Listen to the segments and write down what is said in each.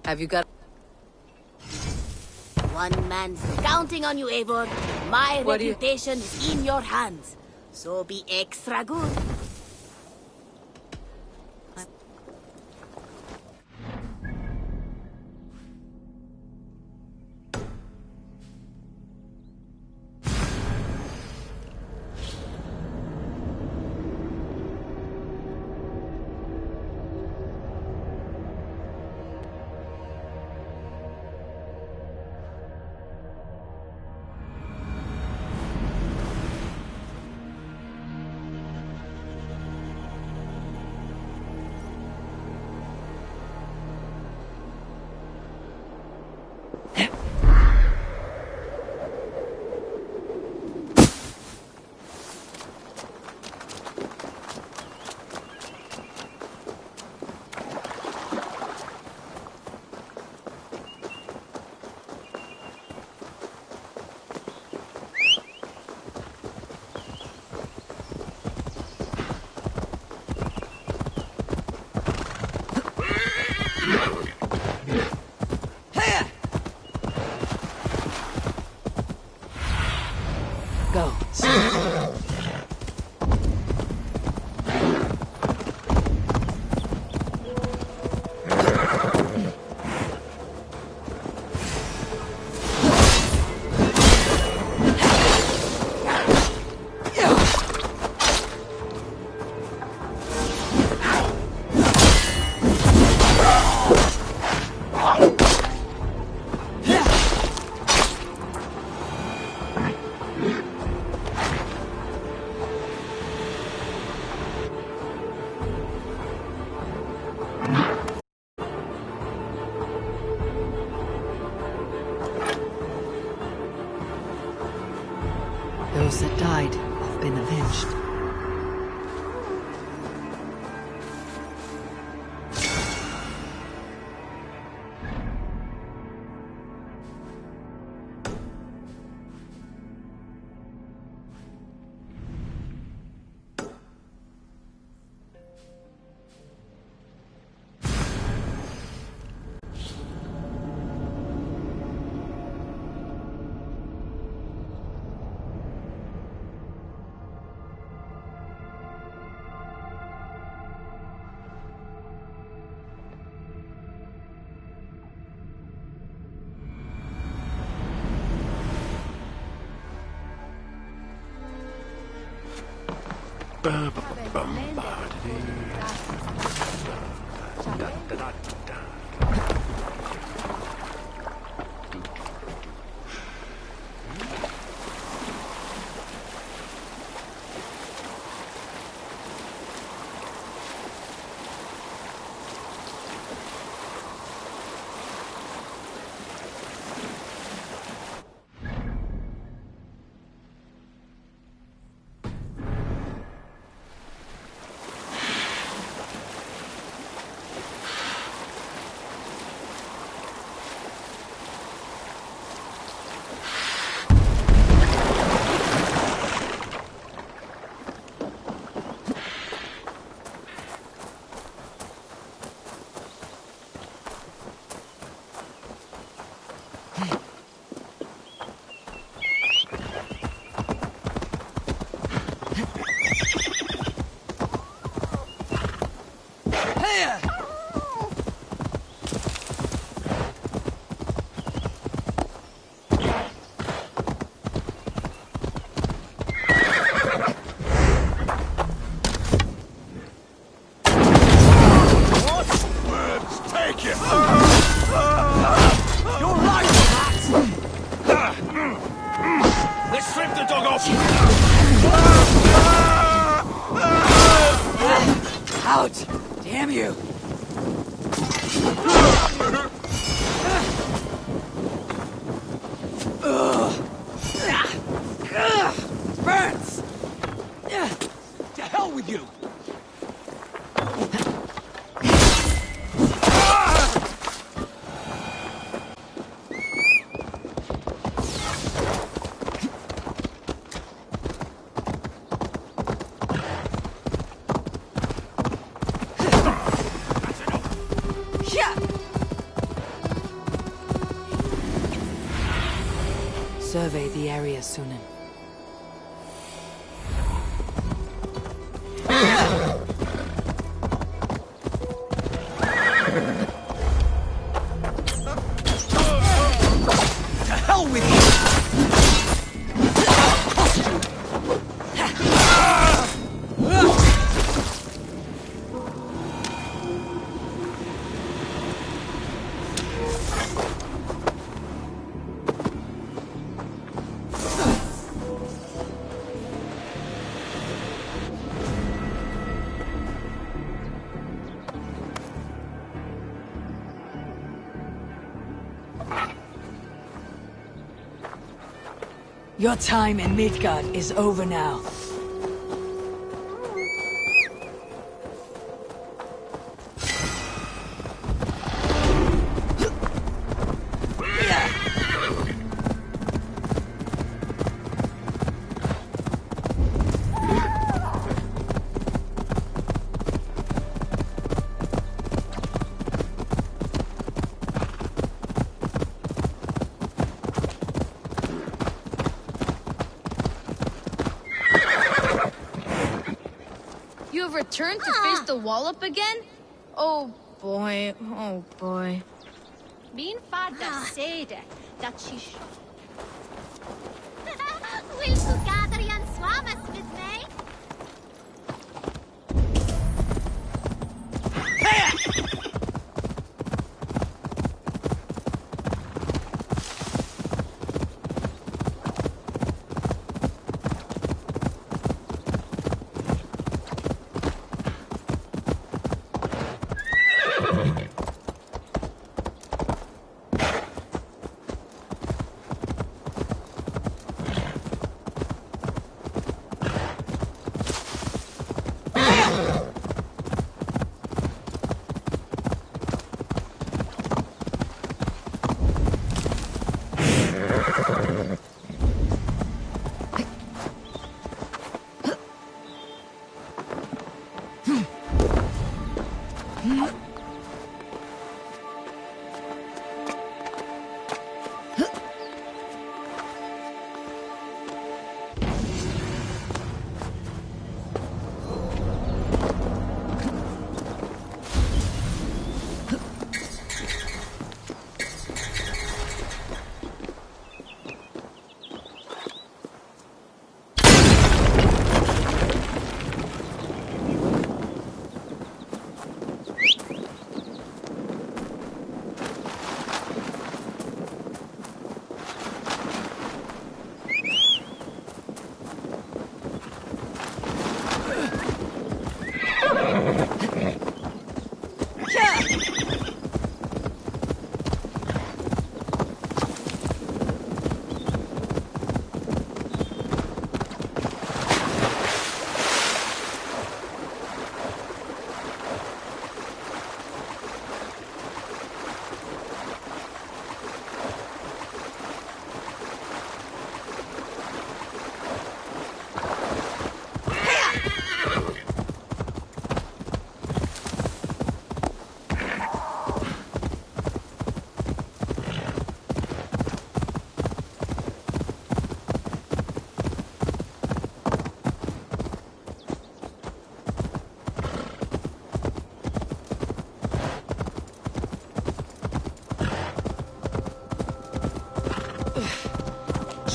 Have you got... One man's counting on you, Eivor. My reputation is in your hands. So be extra good. Go. Those that died have been avenged. You're right, Matt! survey the area, Sunan. To hell with you! Your time in Midgard is over now. Return to face the wall up again? Oh boy, oh boy. Min fadda säger that she Will du gather and swam us with me?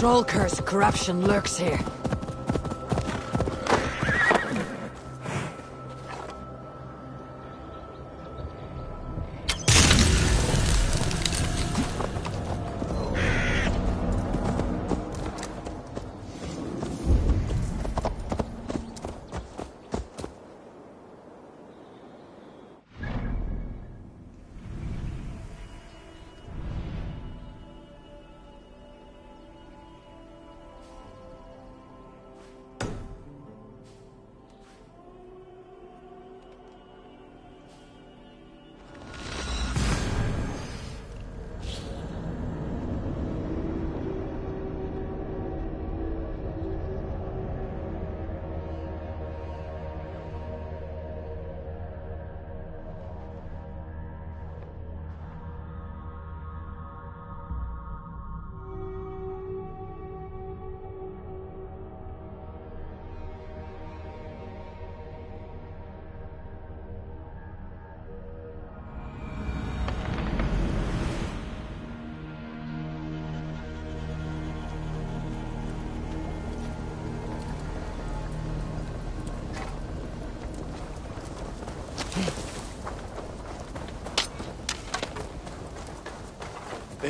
Troll curse corruption lurks here.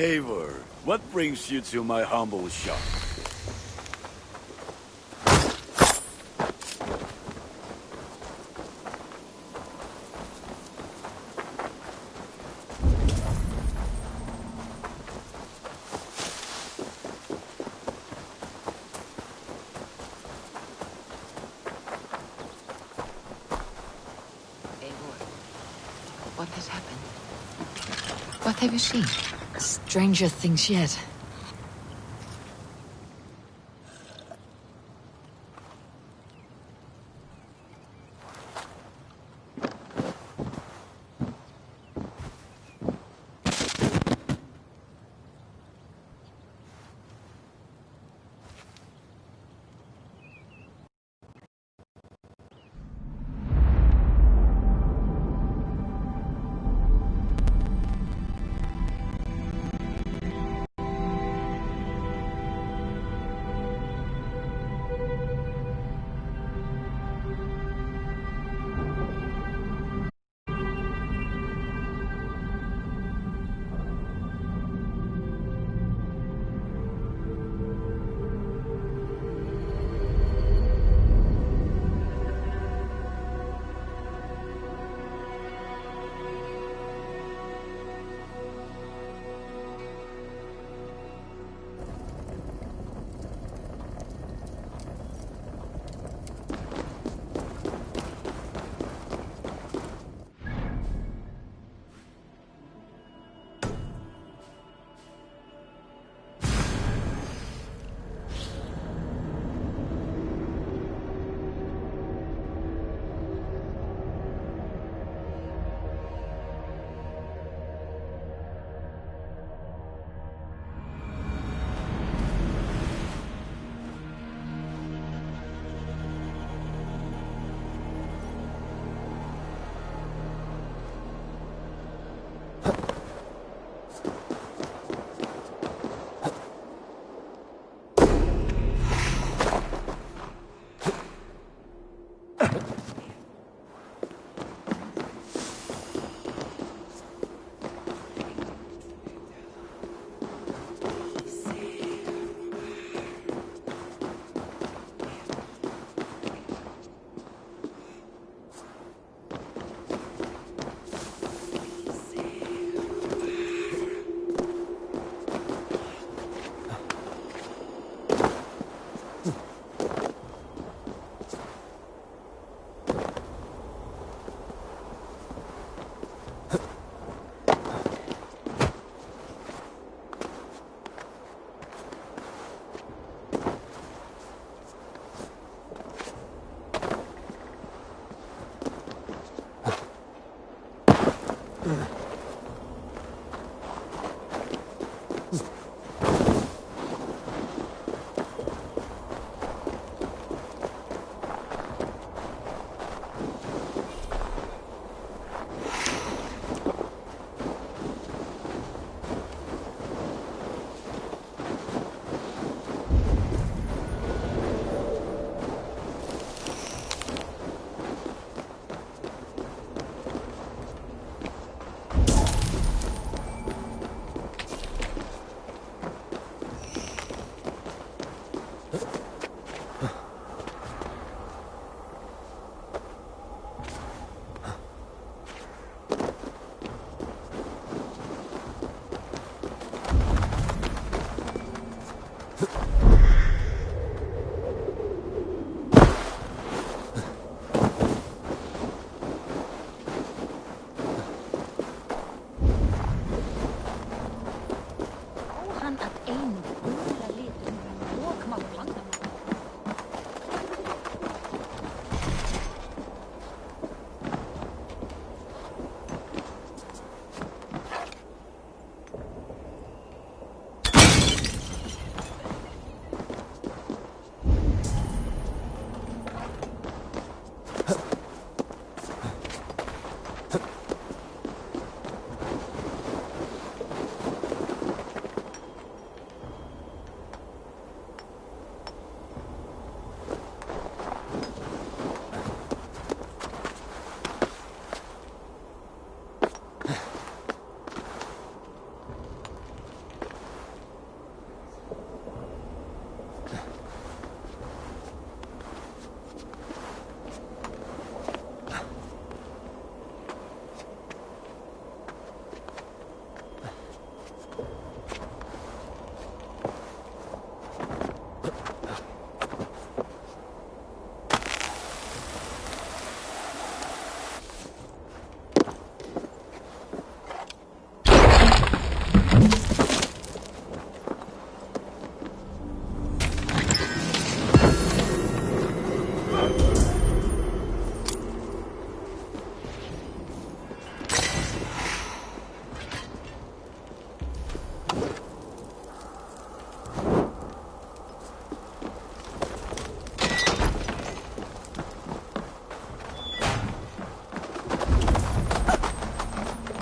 Eivor, what brings you to my humble shop? What has happened? What have you seen? Stranger things yet.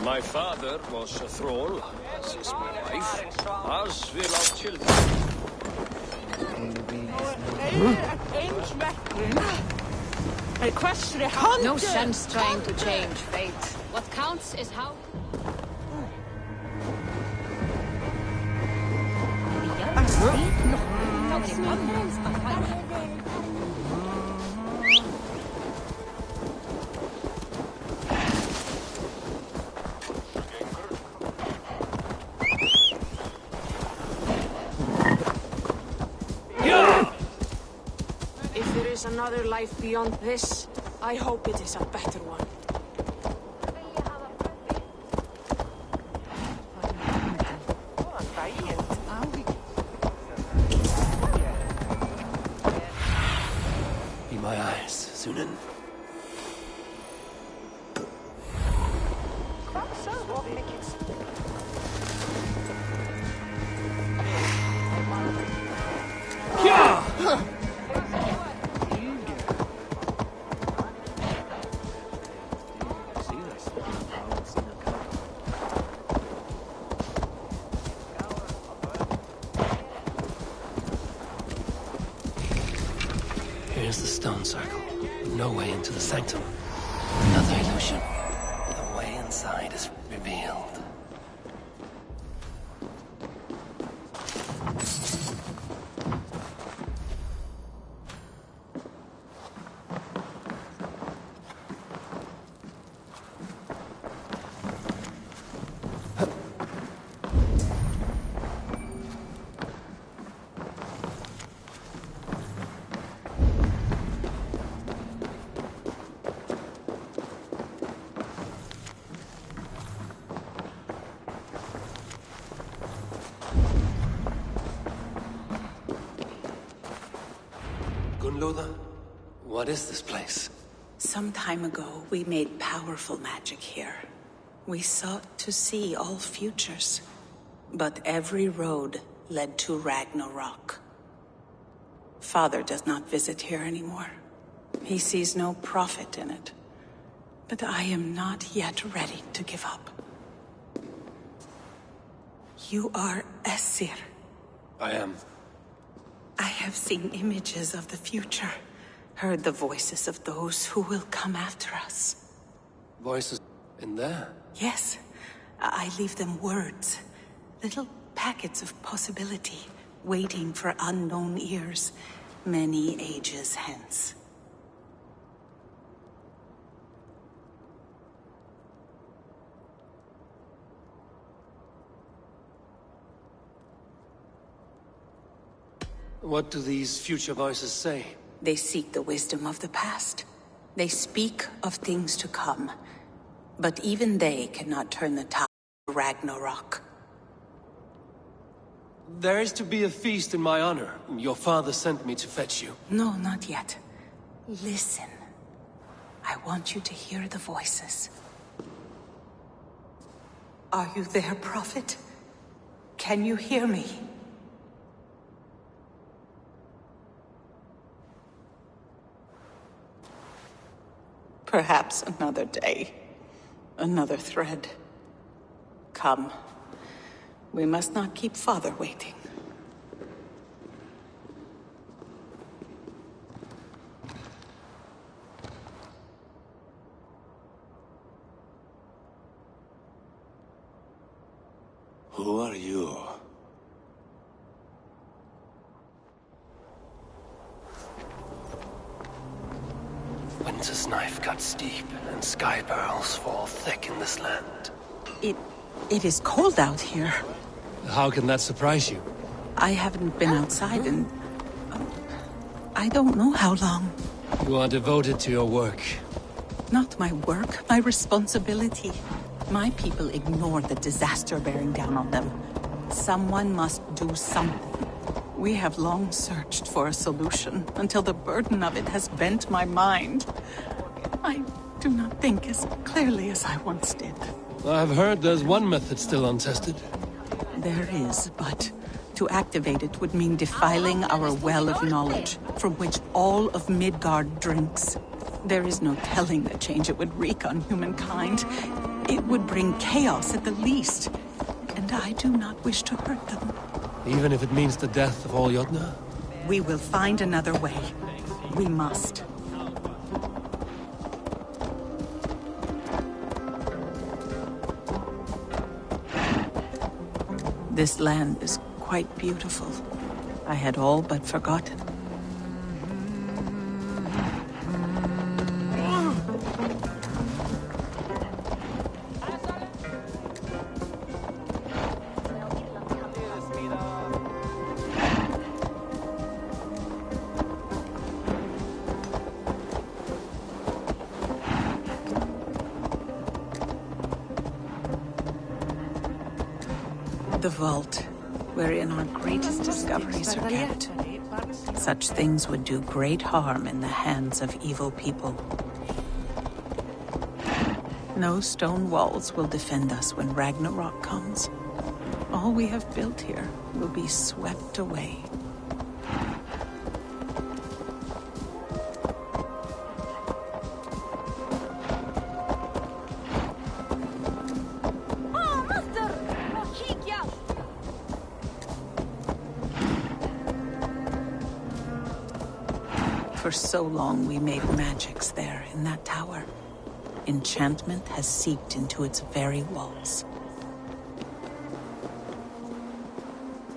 My father was a thrall, as is my wife, as will our children. No sense trying to change fate. What counts is how... If there is another life beyond this, I hope it is a better one. Be my eyes, Sunan. Here's the stone circle. No way into the sanctum. Another illusion. The way inside is revealed. Gunloda, what is this place? Some time ago, we made powerful magic here. We sought to see all futures, but every road led to Ragnarok. Father does not visit here anymore. He sees no profit in it. But I am not yet ready to give up. You are Esir. I am. I have seen images of the future, heard the voices of those who will come after us. Voices in there? Yes, I leave them words, little packets of possibility, waiting for unknown ears, many ages hence. What do these future voices say? They seek the wisdom of the past. They speak of things to come. But even they cannot turn the tide of Ragnarok. There is to be a feast in my honor. Your father sent me to fetch you. No, not yet. Listen. I want you to hear the voices. Are you there, Prophet? Can you hear me? Perhaps another day. Another thread. Come. We must not keep Father waiting. Who are you? Winter's knife cuts deep, and sky pearls fall thick in this land. It is cold out here. How can that surprise you? I haven't been outside in... I don't know how long. You are devoted to your work. Not my work, my responsibility. My people ignore the disaster bearing down on them. Someone must do something. We have long searched for a solution, until the burden of it has bent my mind. I do not think as clearly as I once did. I've heard there's one method still untested. There is, but to activate it would mean defiling our well of knowledge, from which all of Midgard drinks. There is no telling the change it would wreak on humankind. It would bring chaos at the least, and I do not wish to hurt them. Even if it means the death of all Jotnar? We will find another way. We must. This land is quite beautiful. I had all but forgotten. The vault, wherein our greatest discoveries are kept. Such things would do great harm in the hands of evil people. No stone walls will defend us when Ragnarok comes. All we have built here will be swept away. For so long we made magics there in that tower. Enchantment has seeped into its very walls.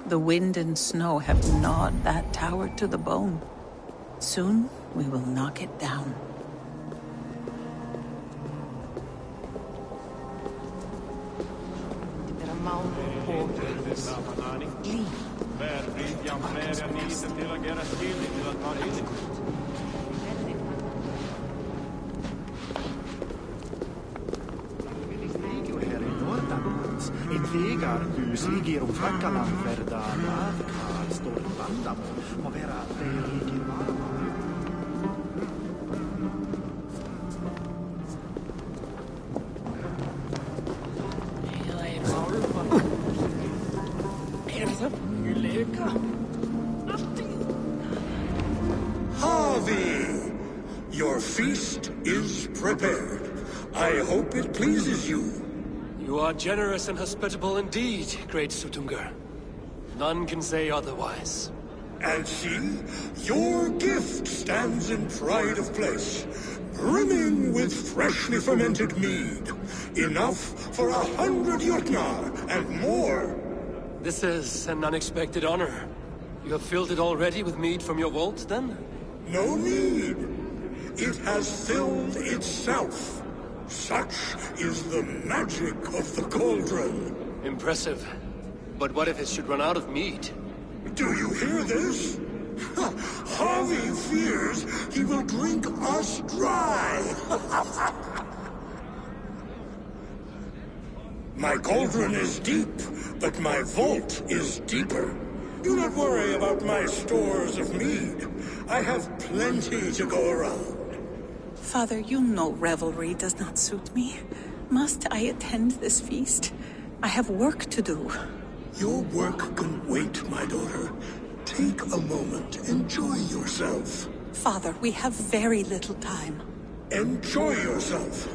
The wind and snow have gnawed that tower to the bone. Soon we will knock it down. Harvey! Your feast is prepared. I hope it pleases you. You are generous and hospitable indeed, great Sutungur. None can say otherwise. And see, your gift stands in pride of place, brimming with freshly fermented mead. Enough for 100 Jotnar and more. This is an unexpected honor. You have filled it already with mead from your vault, then? No need. It has filled itself. Such is the magic of the cauldron. Impressive. But what if it should run out of mead? Do you hear this? Harvey fears he will drink us dry. My cauldron is deep, but my vault is deeper. Do not worry about my stores of mead. I have plenty to go around. Father, you know revelry does not suit me. Must I attend this feast? I have work to do. Your work can wait, my daughter. Take a moment. Enjoy yourself. Father, we have very little time. Enjoy yourself.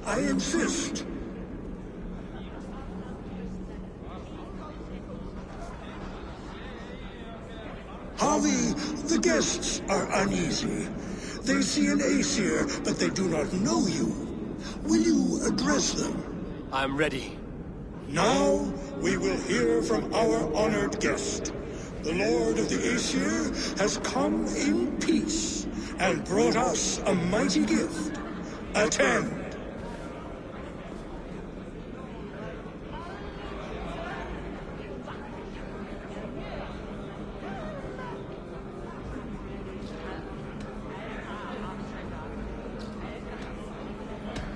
I insist. Harvey, the guests are uneasy. They see an Aesir, but they do not know you. Will you address them? I'm ready. Now, we will hear from our honored guest. The Lord of the Aesir has come in peace and brought us a mighty gift. Attend.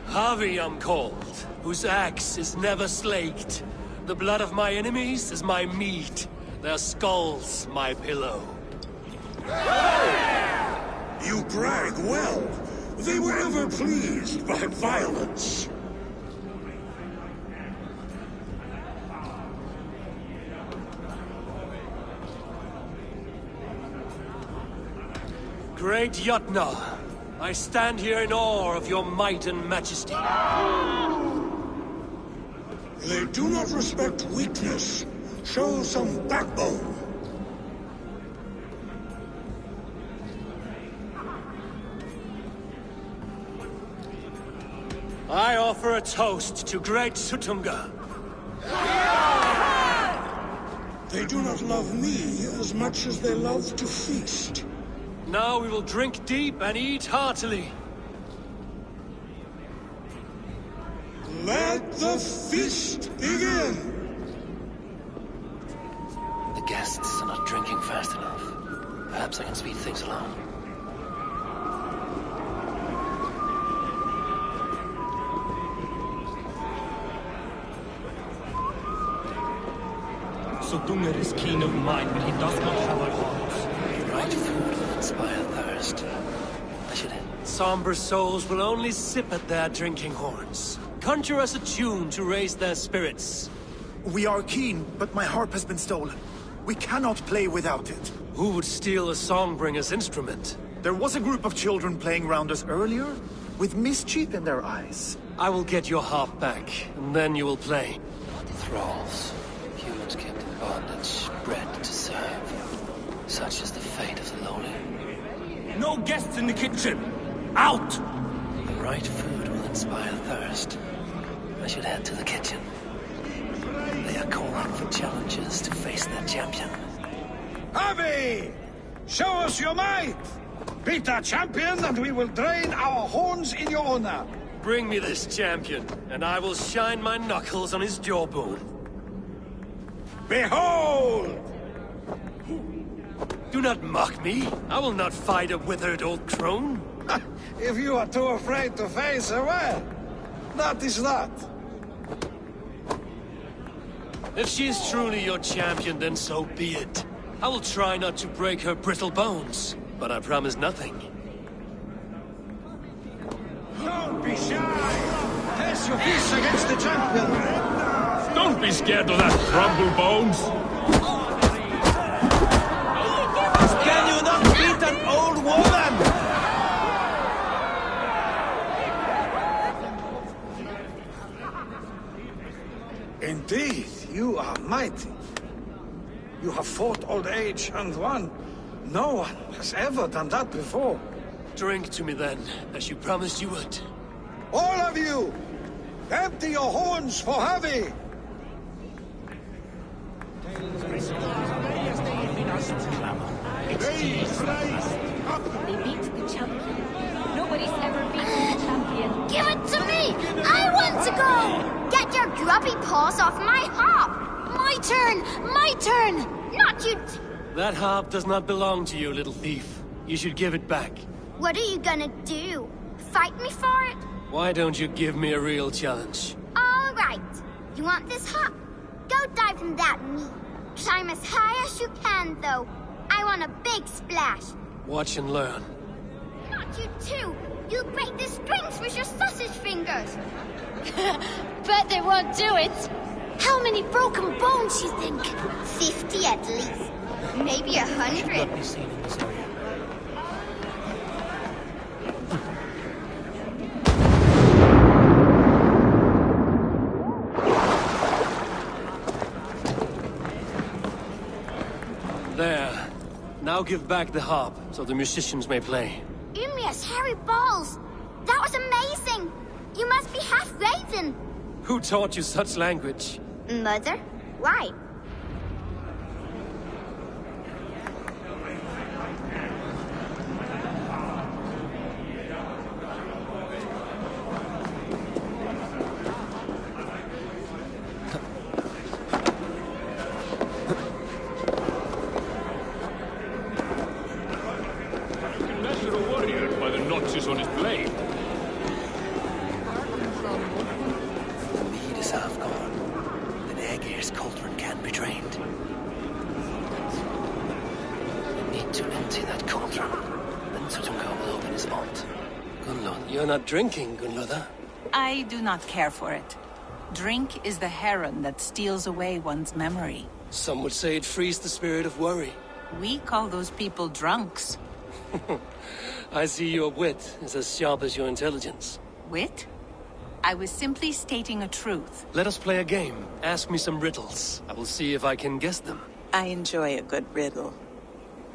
Harvey I'm called, whose axe is never slaked. The blood of my enemies is my meat, their skulls my pillow. You brag well. They were ever pleased by violence. Great Jotnar, I stand here in awe of your might and majesty. They do not respect weakness. Show some backbone. I offer a toast to great Sutunga. They do not love me as much as they love to feast. Now we will drink deep and eat heartily. Let the feast begin! The guests are not drinking fast enough. Perhaps I can speed things along. Sutunga is keen of mind, but he does not have our hearts. The right food will inspire thirst. I should end. Somber souls will only sip at their drinking horns. Conjure us a tune to raise their spirits. We are keen, but my harp has been stolen. We cannot play without it. Who would steal a songbringer's instrument? There was a group of children playing round us earlier, with mischief in their eyes. I will get your harp back, and then you will play. Thralls. Humans kept in bondage, bred to serve. Such is the fate of the lowly. No guests in the kitchen! Out! The right food will inspire thirst. I should head to the kitchen. They are calling for challengers to face their champion. Harvey! Show us your might! Beat our champion and we will drain our horns in your honor. Bring me this champion, and I will shine my knuckles on his jawbone. Behold! Do not mock me. I will not fight a withered old crone. If you are too afraid to face her, well, that is that. If she is truly your champion, then so be it. I will try not to break her brittle bones, but I promise nothing. Don't be shy! Test your fists against the champion! Don't be scared of that crumble bones! Can you not beat an old woman? Indeed, you are mighty. You have fought old age and won. No one has ever done that before. Drink to me then, as you promised you would. All of you! Empty your horns for Harvey! They beat the champion. Nobody's ever beaten the champion. Give it to me! I want to go! Get your grubby paws off my harp! My turn! My turn! Not you! That harp does not belong to you, little thief. You should give it back. What are you gonna do? Fight me for it? Why don't you give me a real challenge? All right. You want this harp? Go dive in that meat. Climb as high as you can, though. I want a big splash. Watch and learn. Not you too! You'll break the strings with your sausage fingers! Bet they won't do it. How many broken bones, you think? 50 at least. Maybe 100. Not be seen in this area. There. Now give back the harp, so the musicians may play. Ymria's hairy balls! That was amazing! You must be half raven! Who taught you such language? Mother? Why? Measure a warrior by the notches on his blade. The mead is half gone. An Aegir's cauldron can be drained. We need to empty that cauldron. Then Sutunga will open his vault. Gunlod, You're not drinking, Gunlotha. I do not care for it. Drink is the heron that steals away one's memory. Some would say it frees the spirit of worry. We call those people drunks. I see your wit is as sharp as your intelligence. Wit? I was simply stating a truth. Let us play a game. Ask me some riddles. I will see if I can guess them. I enjoy a good riddle.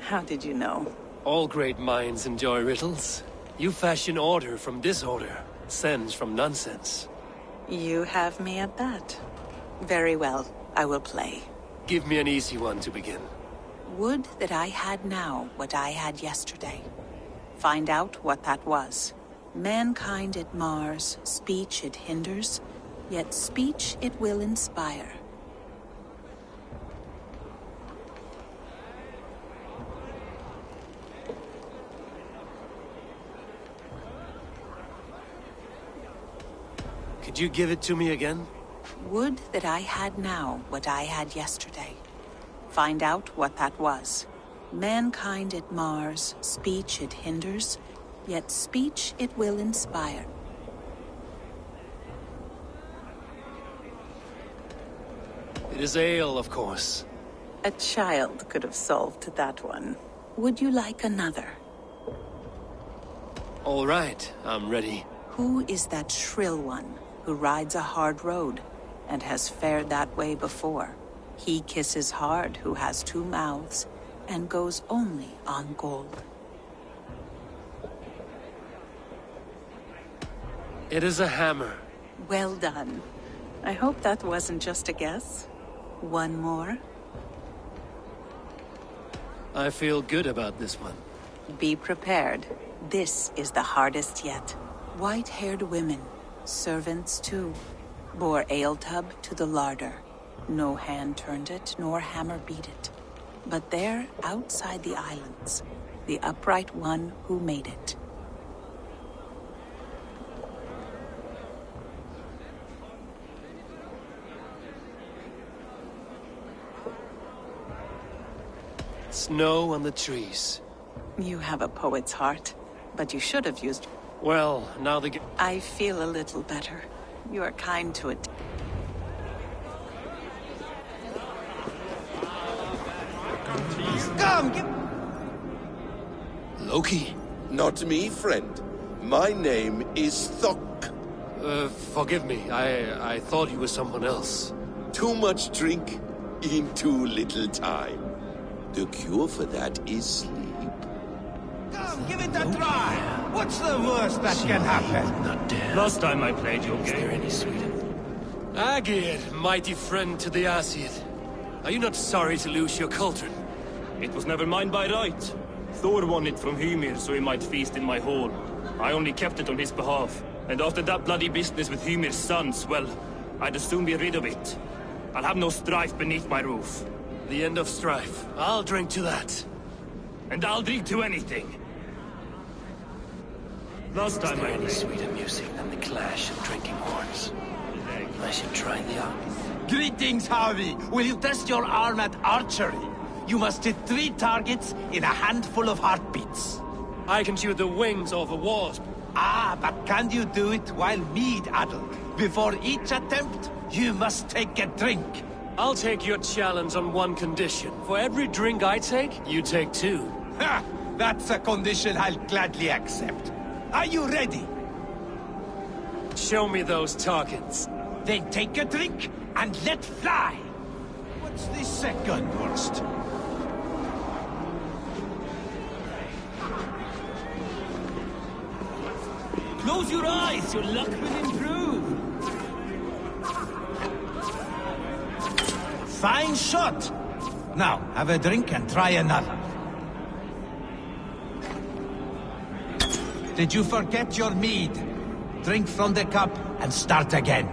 How did you know? All great minds enjoy riddles. You fashion order from disorder, sense from nonsense. You have me at that. Very well, I will play. Give me an easy one to begin. Would that I had now what I had yesterday. Find out what that was. Mankind it mars, speech it hinders, yet speech it will inspire. Could you give it to me again? Would that I had now what I had yesterday. Find out what that was. Mankind it mars, speech it hinders, yet speech it will inspire. It is ale, of course. A child could have solved that one. Would you like another? All right, I'm ready. Who is that shrill one who rides a hard road and has fared that way before? He kisses hard who has two mouths and goes only on gold. It is a hammer. Well done. I hope that wasn't just a guess. One more? I feel good about this one. Be prepared. This is the hardest yet. White-haired women, servants too, bore ale tub to the larder. No hand turned it, nor hammer beat it. But there, outside the islands, the upright one who made it. Snow on the trees. You have a poet's heart, but you should have used... Well, now the... I feel a little better. You are kind to it. Come, give... Loki? Not me, friend. My name is Thok. Forgive me. I thought you were someone else. Too much drink in too little time. The cure for that is sleep. Come, give it a try. What's the worst that can happen? Not dare. Last time I played your Is there game. any sweeter? Agir, mighty friend to the Aesir. Are you not sorry to lose your cauldron? It was never mine by right. Thor won it from Hymir so he might feast in my hall. I only kept it on his behalf. And after that bloody business with Hymir's sons, well, I'd as soon be rid of it. I'll have no strife beneath my roof. The end of strife. I'll drink to that. And I'll drink to anything. Last time I any sweeter music than the clash of drinking horns? I should try the art. Greetings, Harvey. Will you test your arm at archery? You must hit 3 targets in a handful of heartbeats. I can shoot the wings off a wasp. Ah, but can you do it while mead-addled? Before each attempt, you must take a drink. I'll take your challenge on one condition. For every drink I take, you take 2. Ha! That's a condition I'll gladly accept. Are you ready? Show me those targets. Then take a drink and let fly. What's the second worst? Close your eyes, your luck will improve. Fine shot. Now, have a drink and try another. Did you forget your mead? Drink from the cup and start again.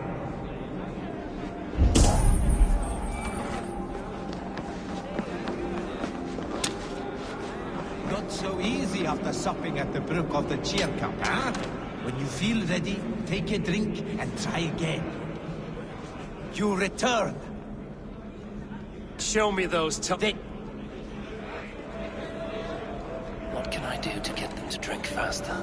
Not so easy after supping at the brook of the cheer cup, huh? When you feel ready, take a drink and try again. You return. Show me those They... What can I do to get them to drink faster?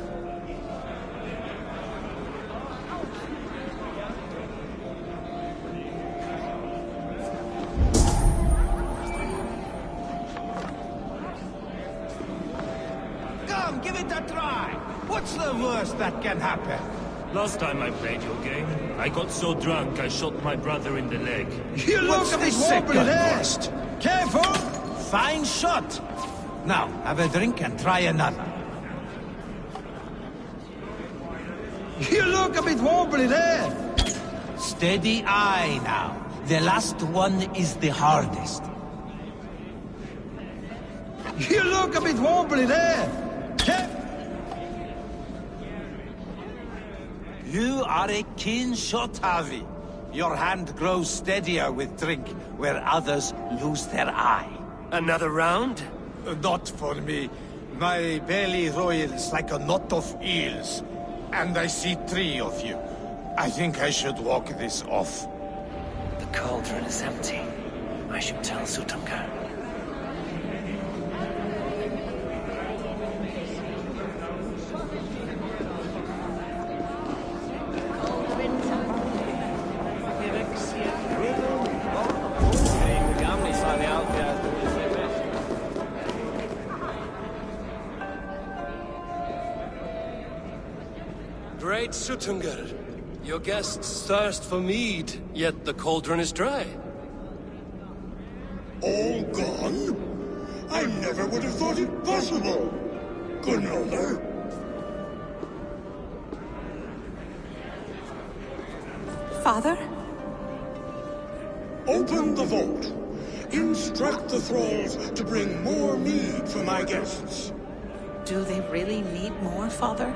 Come, give it a try. What's the worst that can happen? Last time I played your game, I got so drunk I shot my brother in the leg. You look a bit wobbly there! Careful! Fine shot! Now, have a drink and try another. You look a bit wobbly there! Steady eye now. The last one is the hardest. You look a bit wobbly there! You are a keen shot, Harvey. Your hand grows steadier with drink, where others lose their eye. Another round? Not for me. My belly roils like a knot of eels. And I see 3 of you. I think I should walk this off. The cauldron is empty. I should tell Sutunga. Great Sutungar, your guests thirst for mead, yet the cauldron is dry. All gone? I never would have thought it possible. Granola? Father? Open the vault. Instruct the thralls to bring more mead for my guests. Do they really need more, Father?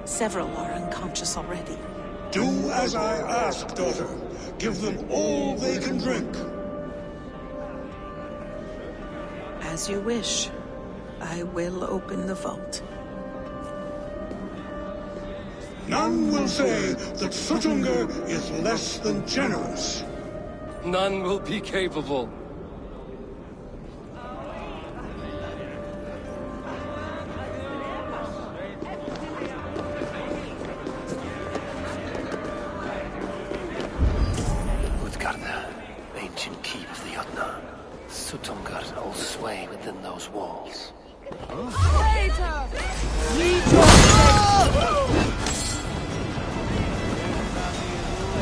Several are unconscious already. Do as I ask, daughter. Give them all they can drink. As you wish. I will open the vault. None will say that Sutunga is less than generous. None will be capable. Sutungar holds sway within those walls. Traitor!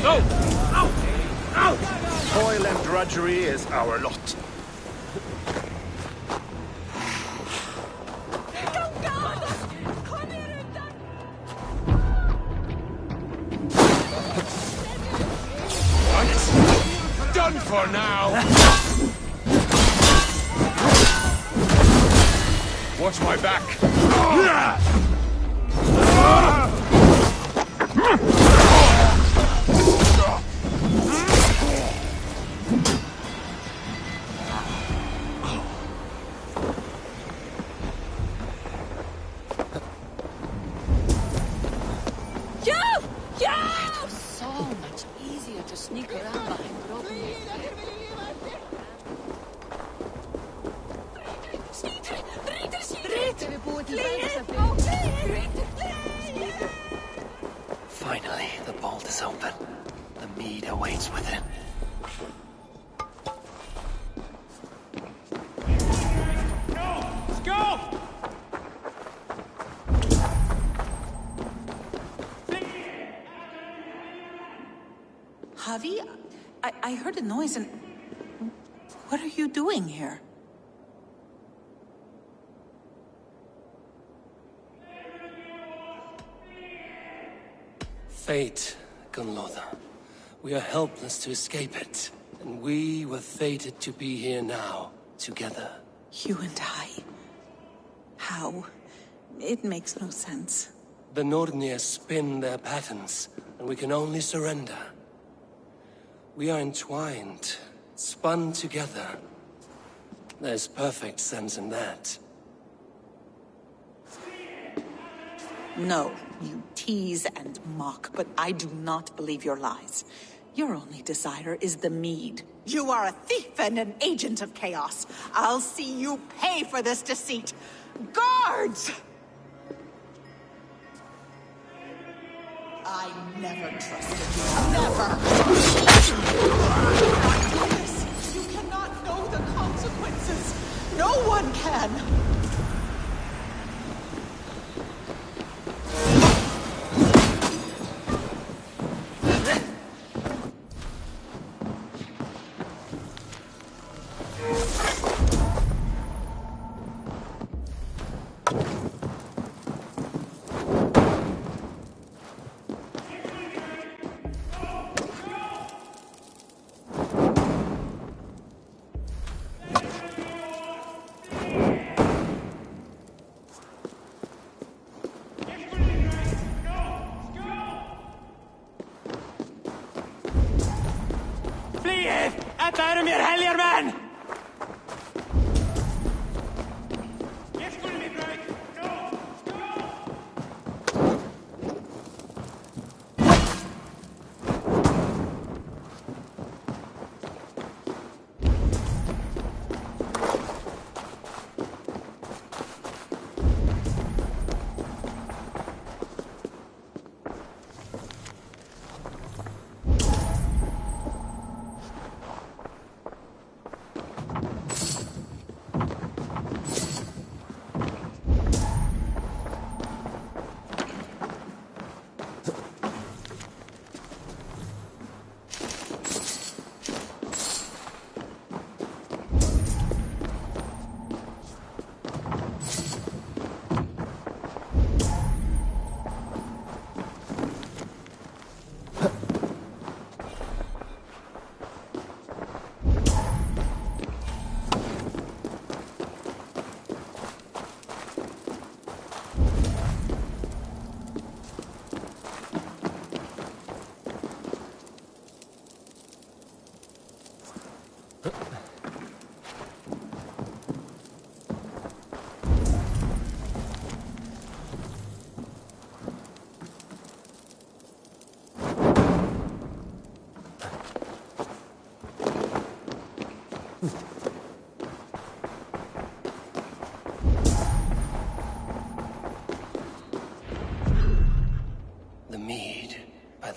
No! Out! Out! Toil and drudgery is our lot. What? Done for now! Watch my back! So much easier to sneak around behind broken Finally, the vault is open. The mead awaits within. Let's go! Javi, I heard a noise and... What are you doing here? Fate, Gunlotha. We are helpless to escape it. And we were fated to be here now, together. You and I? How? It makes no sense. The Nordnir spin their patterns, and we can only surrender. We are entwined, spun together. There's perfect sense in that. No, you tease and mock, but I do not believe your lies. Your only desire is the mead. You are a thief and an agent of chaos. I'll see you pay for this deceit. Guards! I never trusted you. Never! Yes, you cannot know the consequences. No one can.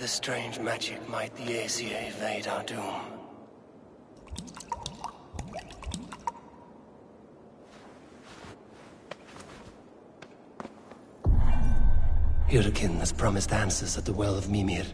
this strange magic might the ACA evade our doom. Hurricane has promised answers at the Well of Mimir.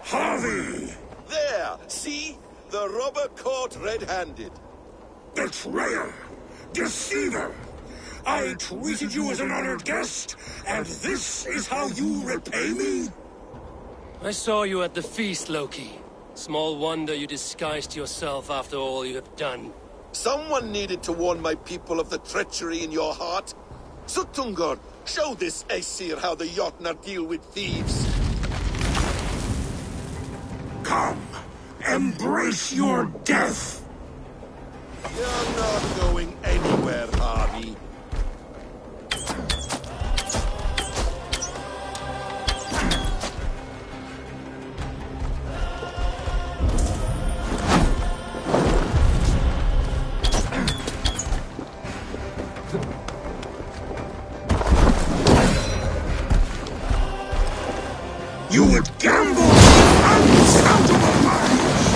Harvey! There! See? The robber caught red-handed. Betrayer! Deceiver! I treated you as an honored guest, and this is how you repay me? I saw you at the feast, Loki. Small wonder you disguised yourself after all you have done. Someone needed to warn my people of the treachery in your heart. Suttungr, show this Aesir how the Jotnar deal with thieves. Come, embrace your death! You're not going anywhere, Harvey. You would gamble with uncountable lives!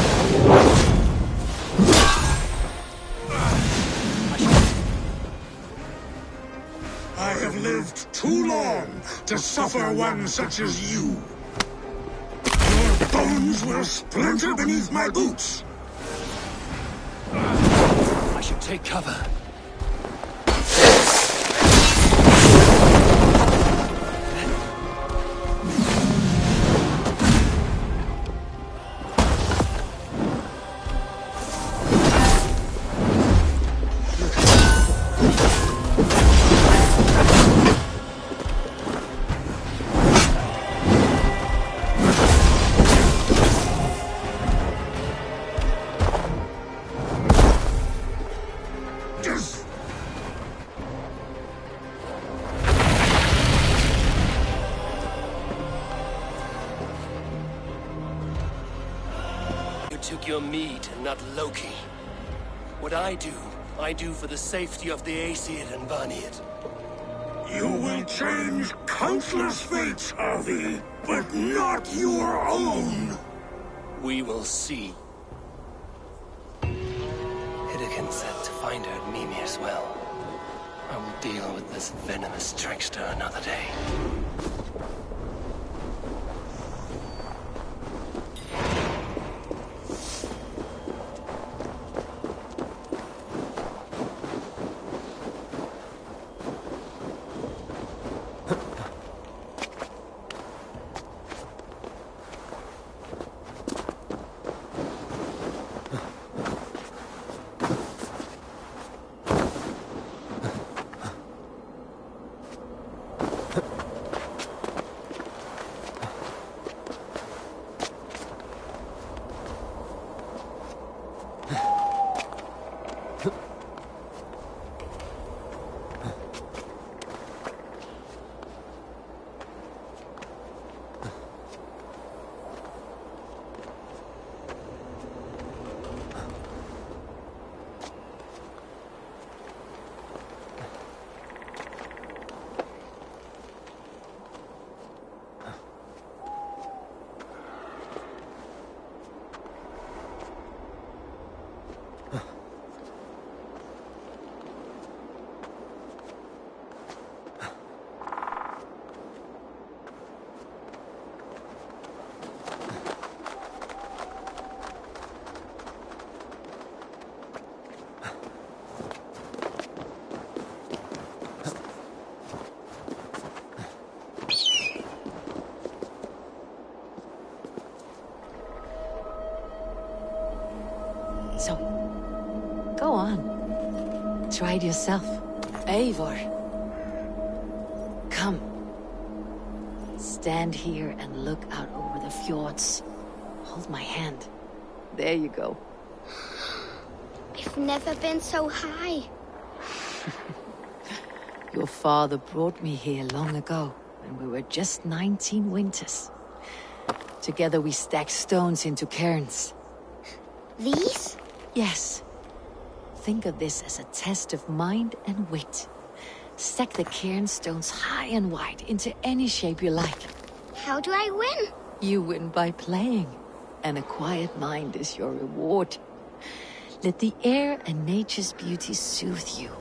I have lived too long to suffer one such as you. Your bones will splinter beneath my boots. I should take cover. Took your meat and not Loki. What I do for the safety of the Aesir and Vanir. You will change countless fates, Harvey, but not your own. We will see. Hidekin said to find her at Mimir's well. I will deal with this venomous trickster another day. try it yourself. Eivor. Come. Stand here and look out over the fjords. Hold my hand. There you go. I've never been so high. Your father brought me here long ago, when we were just 19 winters. Together we stacked stones into cairns. These? Yes. Think of this as a test of mind and wit. Stack the cairn stones high and wide into any shape you like. How do I win? You win by playing, and a quiet mind is your reward. Let the air and nature's beauty soothe you.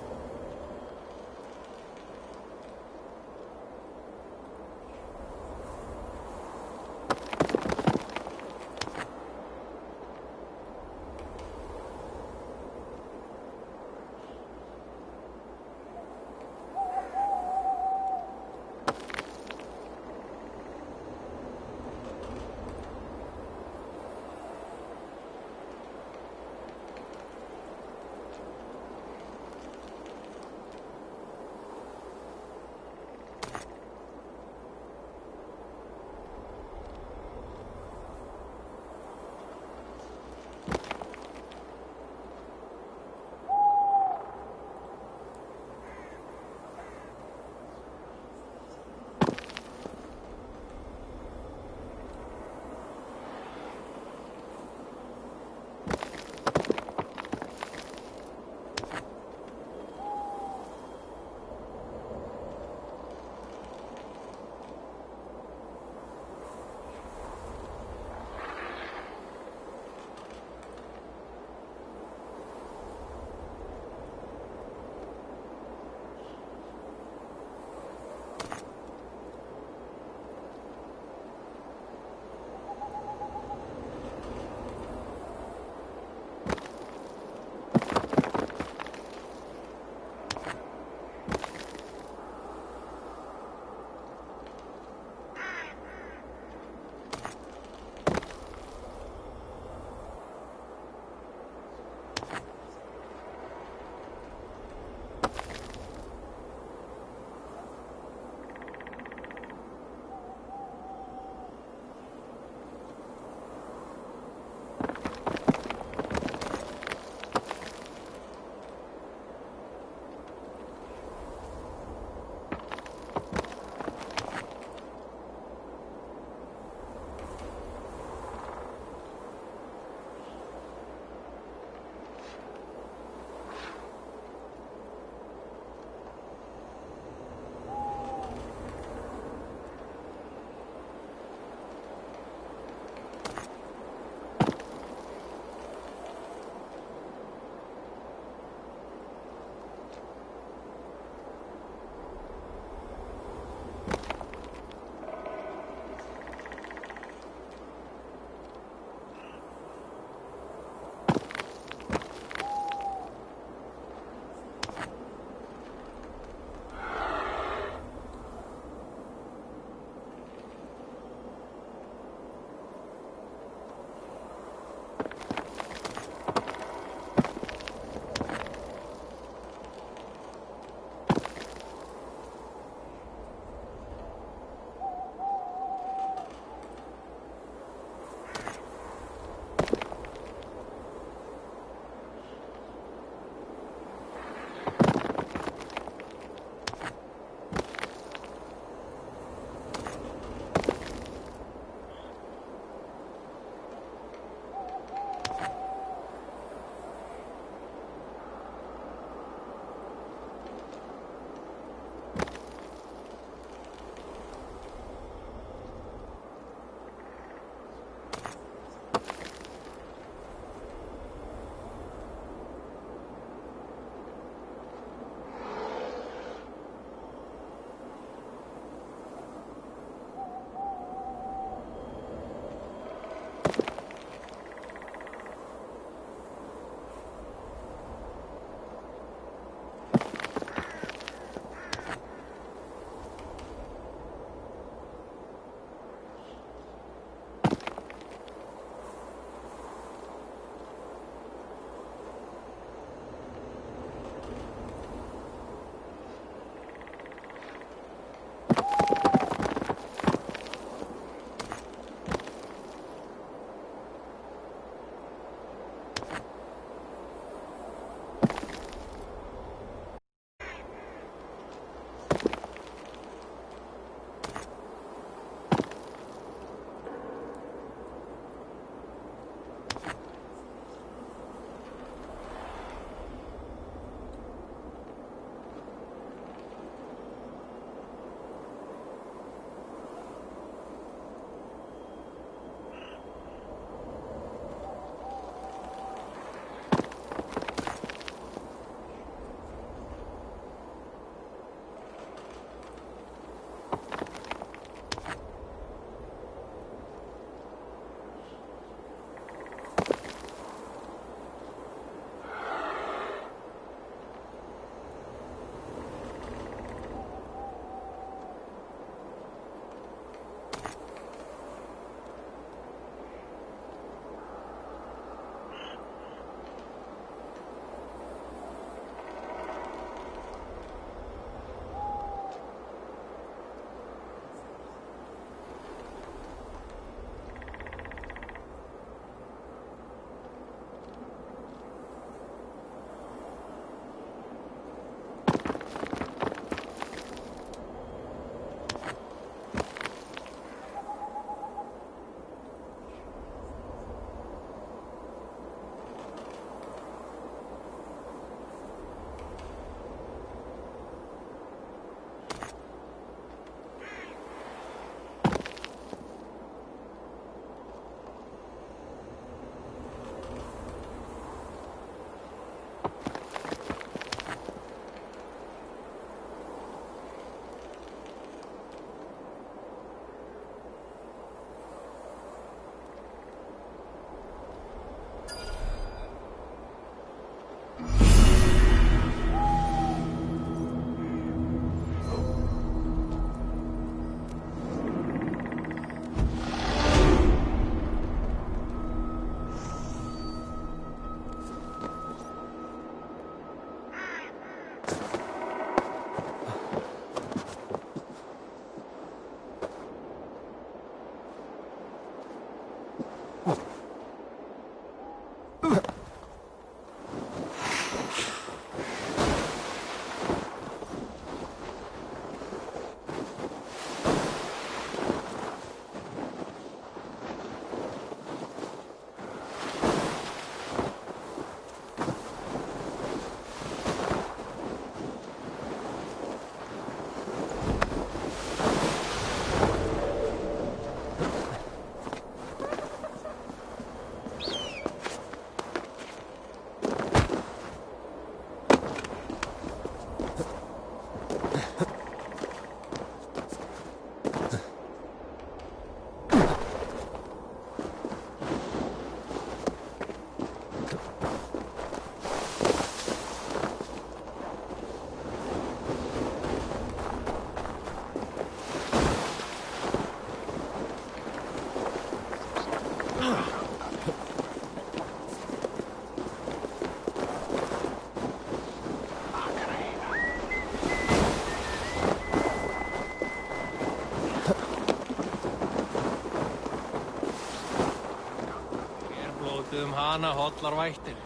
Hana hollar vættir.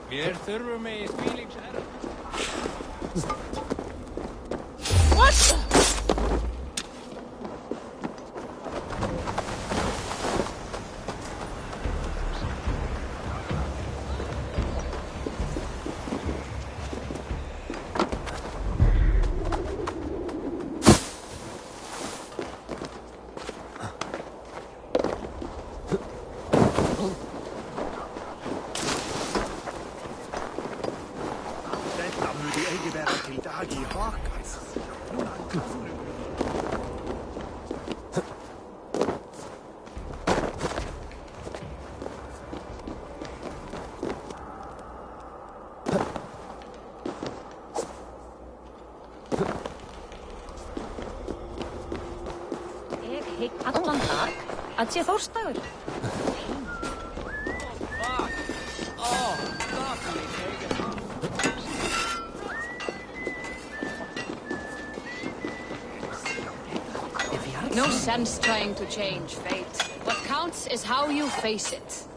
Við þurfum í þvílíks What? Allan dag að sé Þórstagur. No sense trying to change fate. What counts is how you face it.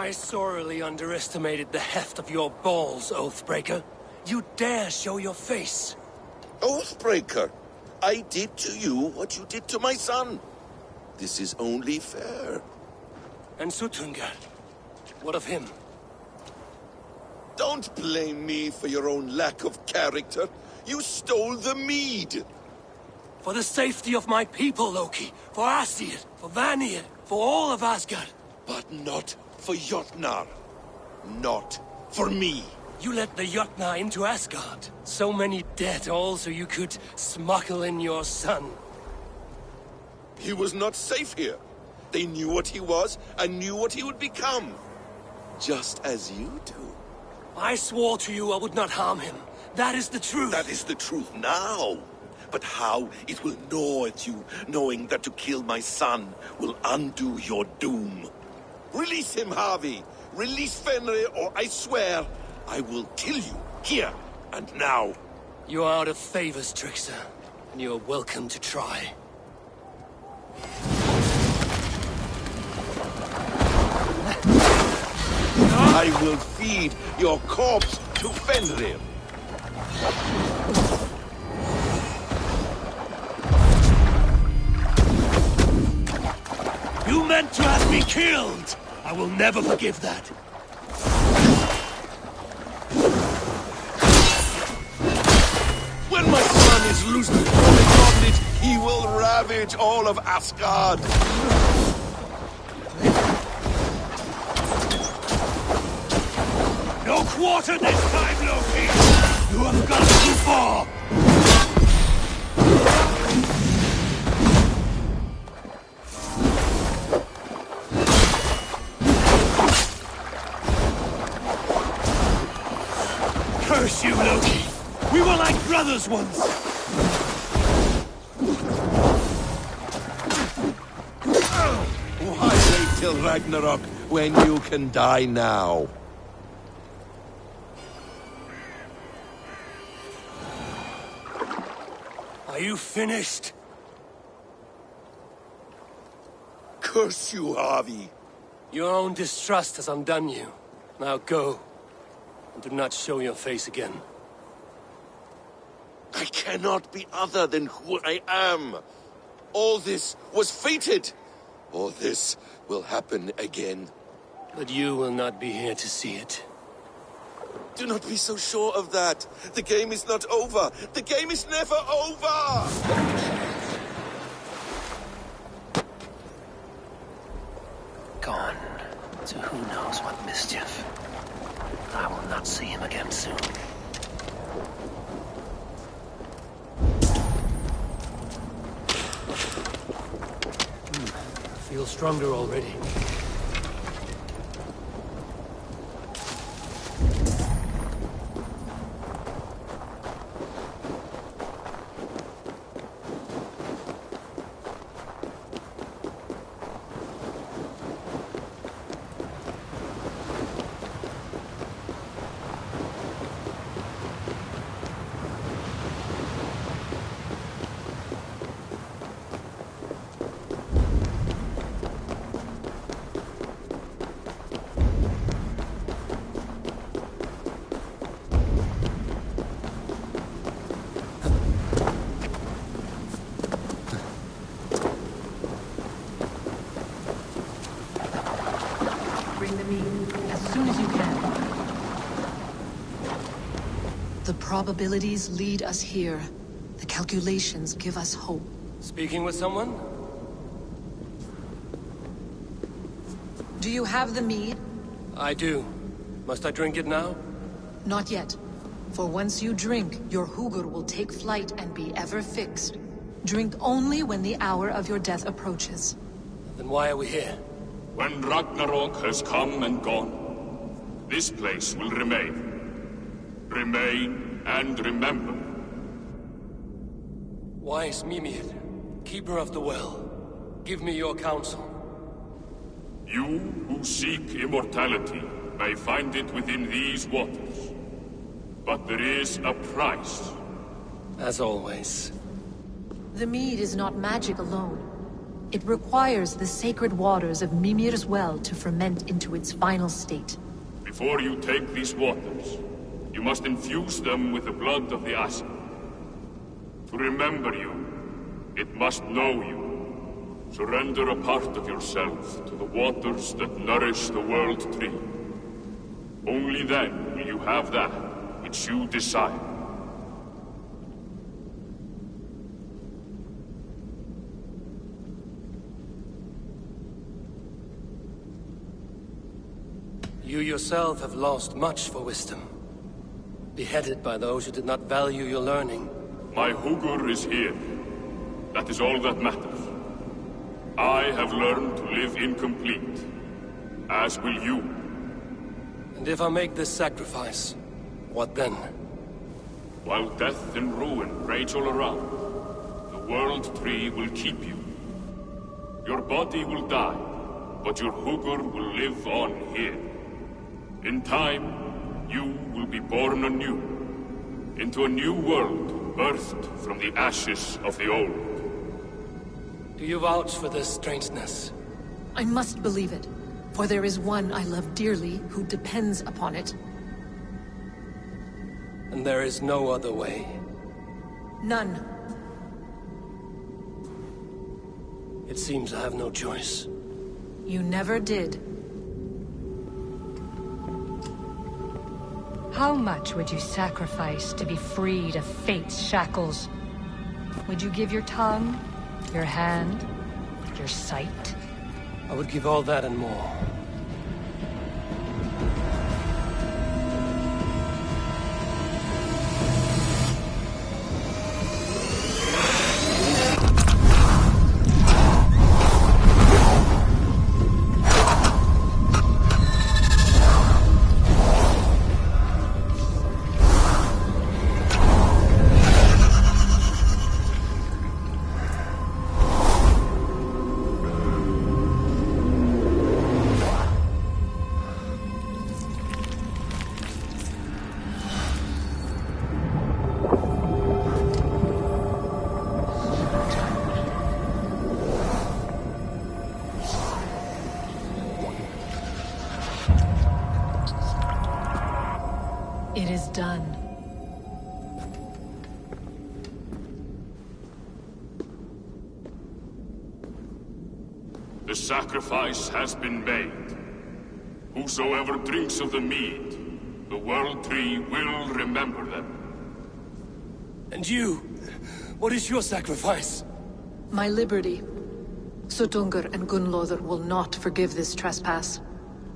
I sorely underestimated the heft of your balls, Oathbreaker. You dare show your face. Oathbreaker, I did to you what you did to my son. This is only fair. And Sutunga, what of him? Don't blame me for your own lack of character. You stole the mead. For the safety of my people, Loki. For Aesir, for Vanir, for all of Asgard. But not for Jotnar. Not for me. You let the Jotnar into Asgard. So many dead, all so you could smuggle in your son. He was not safe here. They knew what he was and knew what he would become. Just as you do. I swore to you I would not harm him. That is the truth. That is the truth now. But how it will gnaw at you, knowing that to kill my son will undo your doom. Release him, Harvey. Release Fenrir, or I swear I will kill you here and now. You are out of favors, trickster, and you are welcome to try. I will feed your corpse to Fenrir. You meant to have me killed! I will never forgive that. When my son is loosed from his bondage, he will ravage all of Asgard. No quarter this time, Loki! You have gone too far! Curse you, Loki! We were like brothers once! Why wait till Ragnarok when you can die now? Are you finished? Curse you, Harvey. Your own distrust has undone you. Now go. And do not show your face again. I cannot be other than who I am. All this was fated. All this will happen again. But you will not be here to see it. Do not be so sure of that. The game is not over. The game is never over! Gone to who knows what mischief. I will not see him again soon. Feel stronger already. The probabilities lead us here. The calculations give us hope. Speaking with someone? Do you have the mead? I do. Must I drink it now? Not yet. For once you drink, your Hugur will take flight and be ever fixed. Drink only when the hour of your death approaches. Then why are we here? When Ragnarok has come and gone, this place will remain. Remain and remember. Wise Mimir, keeper of the well, give me your counsel. You who seek immortality may find it within these waters. But there is a price. As always. The mead is not magic alone. It requires the sacred waters of Mimir's well to ferment into its final state. Before you take these waters, you must infuse them with the blood of the Asa. To remember you, it must know you. Surrender a part of yourself to the waters that nourish the World Tree. Only then will you have that which you desire. You yourself have lost much for wisdom. Beheaded by those who did not value your learning. My Hugur is here. That is all that matters. I have learned to live incomplete. As will you. And if I make this sacrifice, what then? While death and ruin rage all around, the World Tree will keep you. Your body will die, but your Hugur will live on here. In time, you will be born anew. into a new world birthed from the ashes of the old. Do you vouch for this strangeness? I must believe it, for there is one I love dearly who depends upon it. And there is no other way? None. It seems I have no choice. You never did. How much would you sacrifice to be freed of fate's shackles? Would you give your tongue, your hand, your sight? I would give all that and more. It is done. The sacrifice has been made. Whosoever drinks of the mead, the World Tree will remember them. And you? What is your sacrifice? My liberty. Sutungur and Gunlother will not forgive this trespass.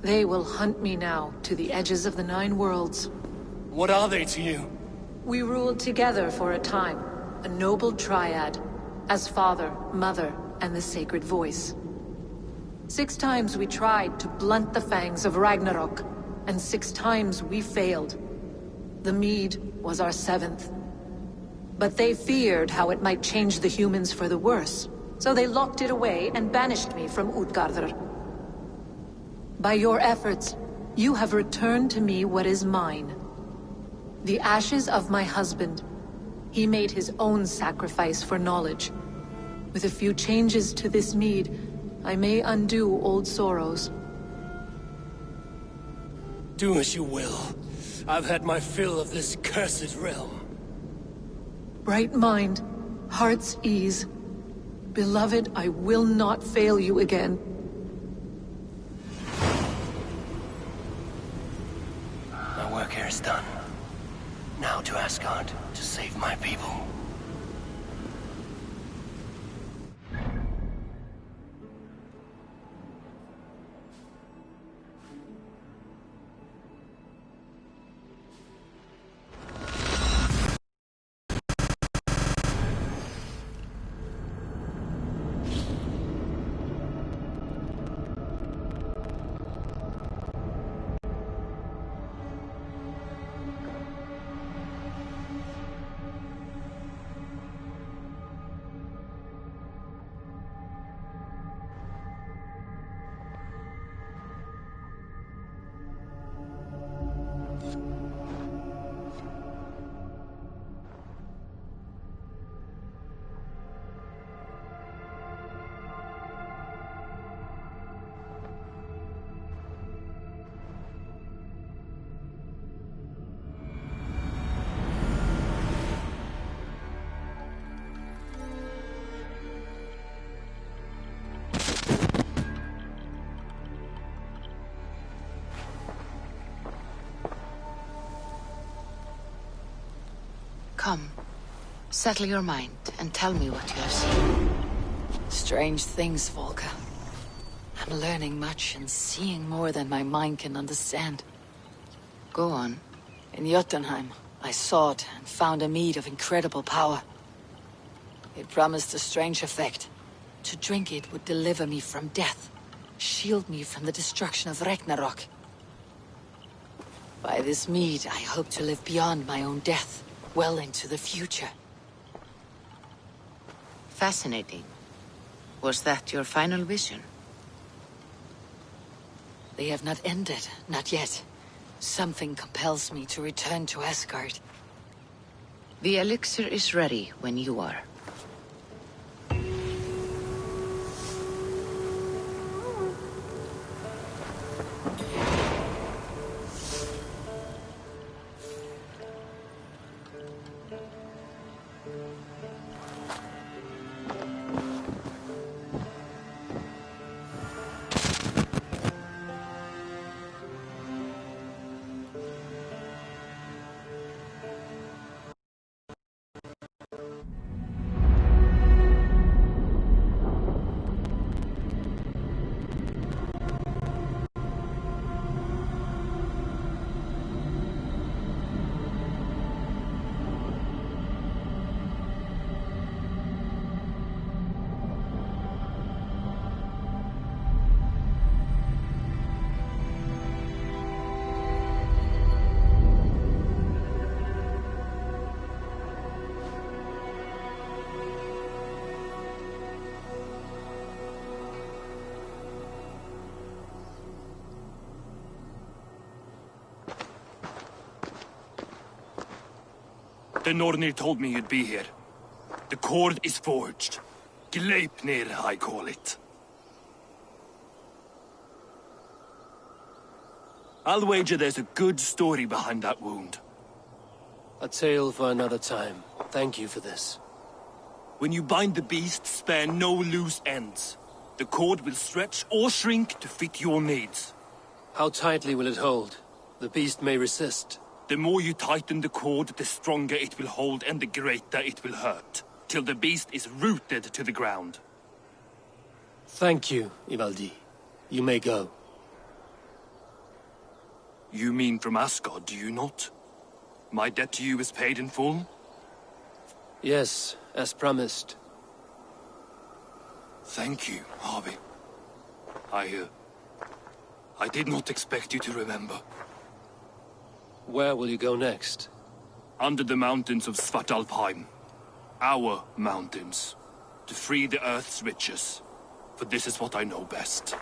They will hunt me now to the edges of the 9 worlds. What are they to you? We ruled together for a time, a noble triad, as father, mother, and the sacred voice. 6 times we tried to blunt the fangs of Ragnarok, and 6 times we failed. The mead was our 7th. But they feared how it might change the humans for the worse, so they locked it away and banished me from Utgardr. By your efforts, you have returned to me what is mine. The ashes of my husband. He made his own sacrifice for knowledge. With a few changes to this mead, I may undo old sorrows. Do as you will. I've had my fill of this cursed realm. Bright mind, heart's ease. Beloved, I will not fail you again. My work here is done. Now to Asgard to save my people. Come, settle your mind and tell me what you have seen. Strange things, Volker. I'm learning much and seeing more than my mind can understand. Go on. In Jotunheim, I sought and found a mead of incredible power. It promised a strange effect. To drink it would deliver me from death, shield me from the destruction of Ragnarok. By this mead, I hope to live beyond my own death, well into the future. Fascinating. Was that your final vision? They have not ended, not yet. Something compels me to return to Asgard. The elixir is ready when you are. The Nornir told me you'd be here. The cord is forged. Gleipnir, I call it. I'll wager there's a good story behind that wound. A tale for another time. Thank you for this. When you bind the beast, spare no loose ends. The cord will stretch or shrink to fit your needs. How tightly will it hold? The beast may resist. The more you tighten the cord, the stronger it will hold and the greater it will hurt, till the beast is rooted to the ground. Thank you, Ivaldi. You may go. You mean from Asgard, do you not? My debt to you is paid in full? Yes, as promised. Thank you, Harvey. I did not expect you to remember. Where will you go next? Under the mountains of Svartalfheim. Our mountains. To free the Earth's riches. For this is what I know best.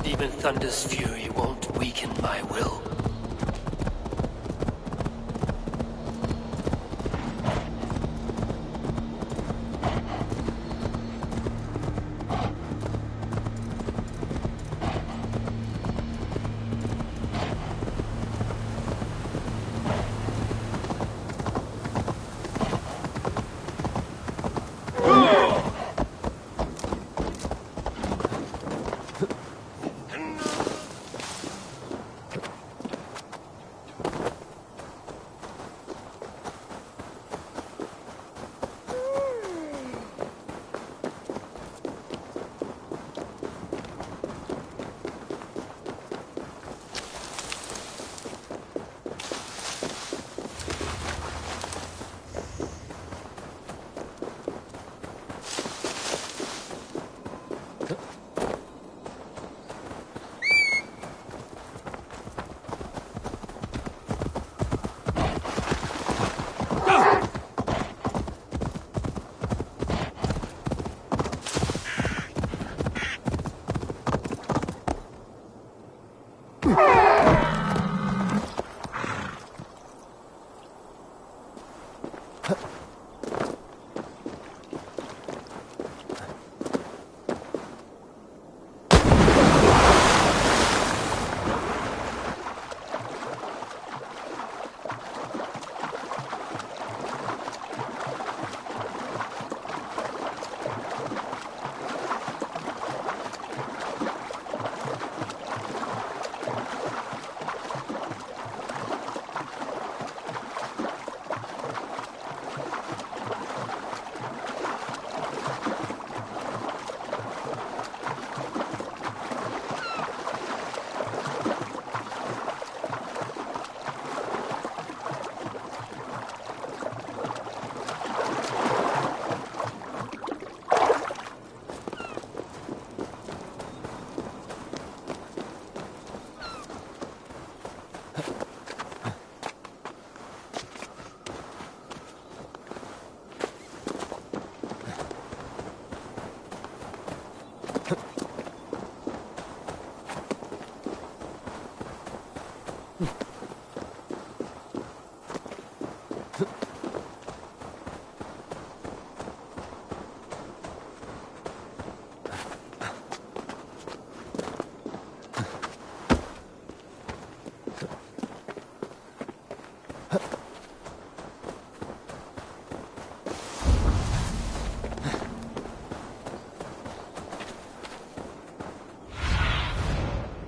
Even Thunder's fury won't weaken my will.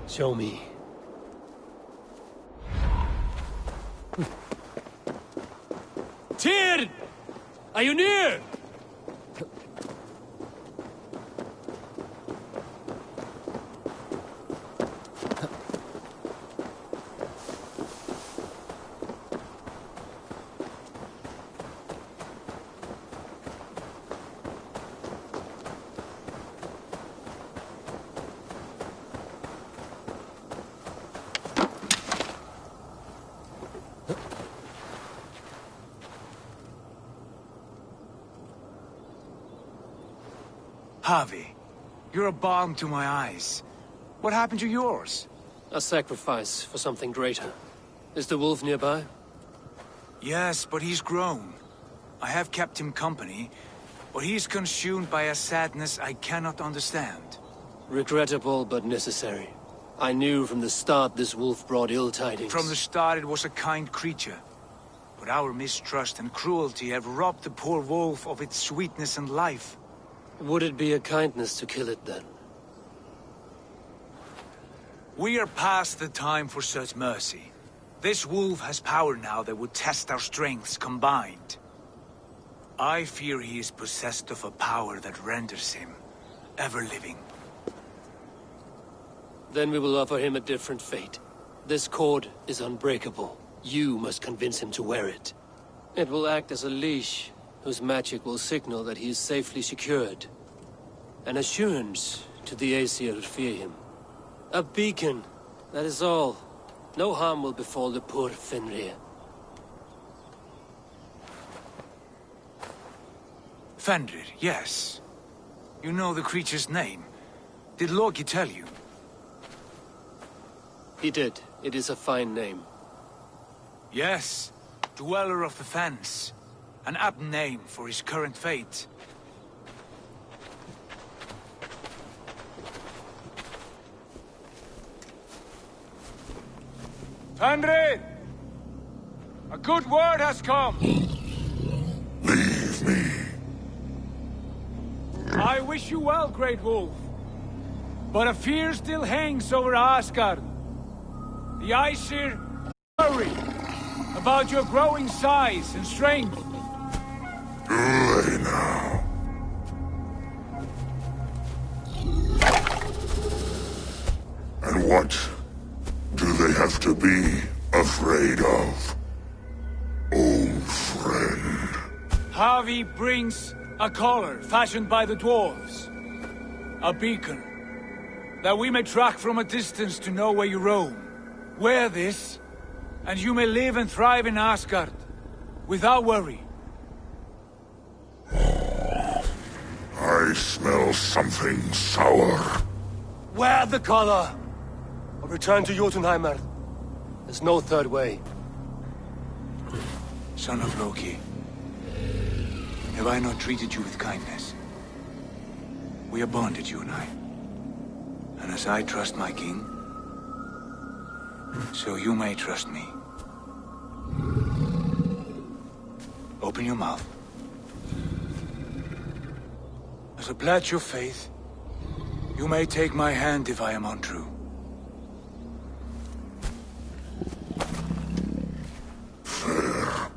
Show me. Tyr! Are you near? Harvey, you're a balm to my eyes. What happened to yours? A sacrifice for something greater. Is the wolf nearby? Yes, but he's grown. I have kept him company, but he's consumed by a sadness I cannot understand. Regrettable, but necessary. I knew from the start this wolf brought ill tidings. From the start it was a kind creature. But our mistrust and cruelty have robbed the poor wolf of its sweetness and life. Would it be a kindness to kill it, then? We are past the time for such mercy. This wolf has power now that would test our strengths combined. I fear he is possessed of a power that renders him ever-living. Then we will offer him a different fate. This cord is unbreakable. You must convince him to wear it. It will act as a leash, whose magic will signal that he is safely secured. An assurance to the Aesir who fear him. A beacon, that is all. No harm will befall the poor Fenrir. Fenrir, yes. You know the creature's name. Did Loki tell you? He did. It is a fine name. Yes. Dweller of the Fens. An apt name for his current fate. Fenrir! A good word has come! Leave me. I wish you well, Great Wolf. But a fear still hangs over Asgard. The Aesir worry about your growing size and strength. Too late now. And what do they have to be afraid of? Old friend. Harvey brings a collar fashioned by the dwarves. A beacon. That we may track from a distance to know where you roam. Wear this, and you may live and thrive in Asgard. Without worry. I smell something sour. Wear the collar! Or return to Jotunheimer. There's no third way. Son of Loki. Have I not treated you with kindness? We are bonded, you and I. And as I trust my king, so you may trust me. Open your mouth. As a pledge of faith, you may take my hand if I am untrue. Fair.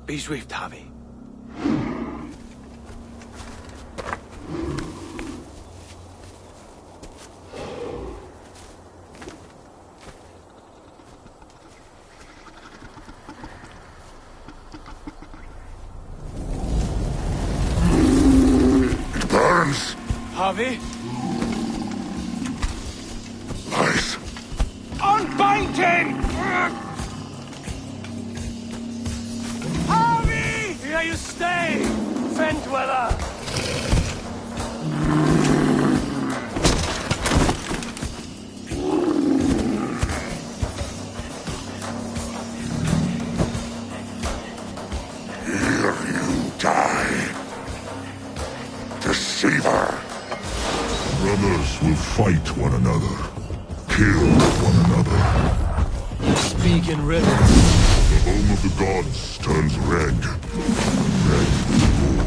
Be swift, Harvey. Harvey? Lies. Unbind him! Harvey! Here you stay, Fen Dweller! deceiver! Brothers will fight one another, kill one another. You speak in riddles. The home of the gods turns red. Red will rule.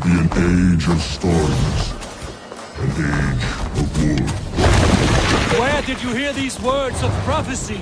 Be an age of storms, an age of war. Where did you hear these words of prophecy?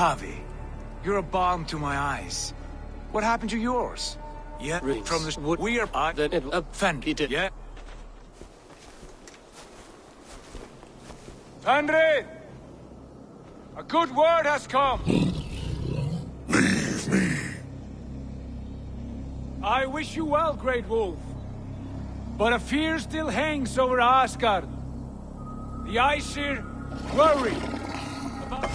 Javi, you're a balm to my eyes. What happened to yours? Yeah, Rings. from the wood. We are Then it offended. Yeah. Henry! A good word has come. Leave me. I wish you well, Great Wolf. But a fear still hangs over Asgard. The Aesir worry about...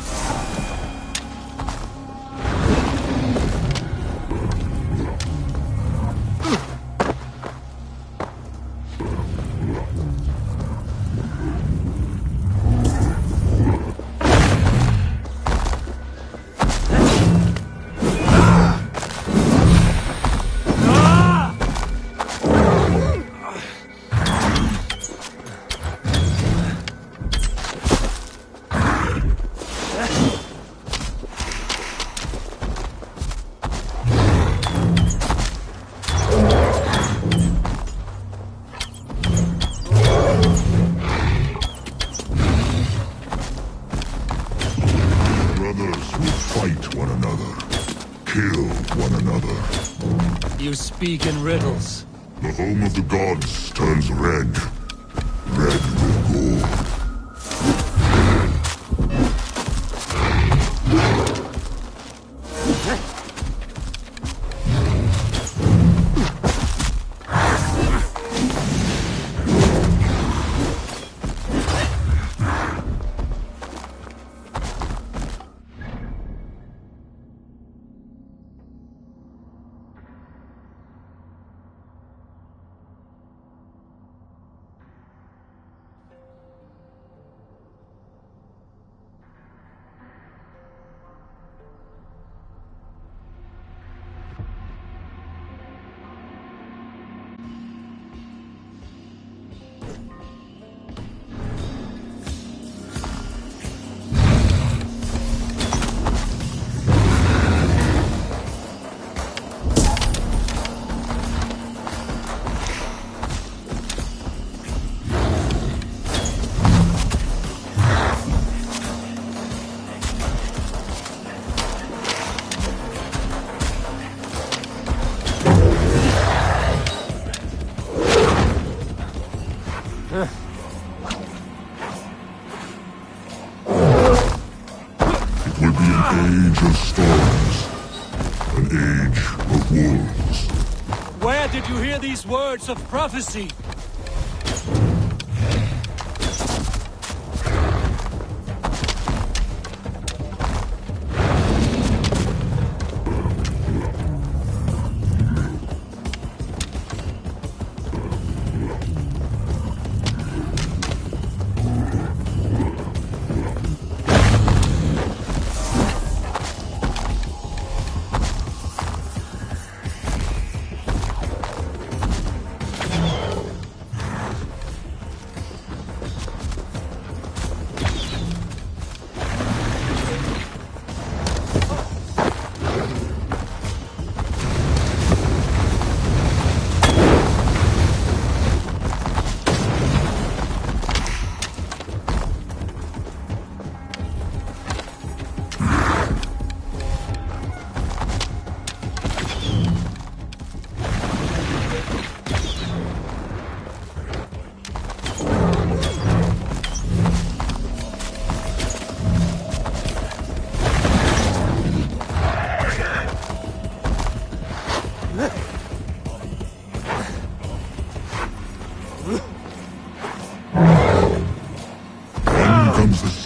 kill one another. You speak in riddles. The home of the gods turns red. Red with gore. Age of storms. An age of wolves. Where did you hear these words of prophecy?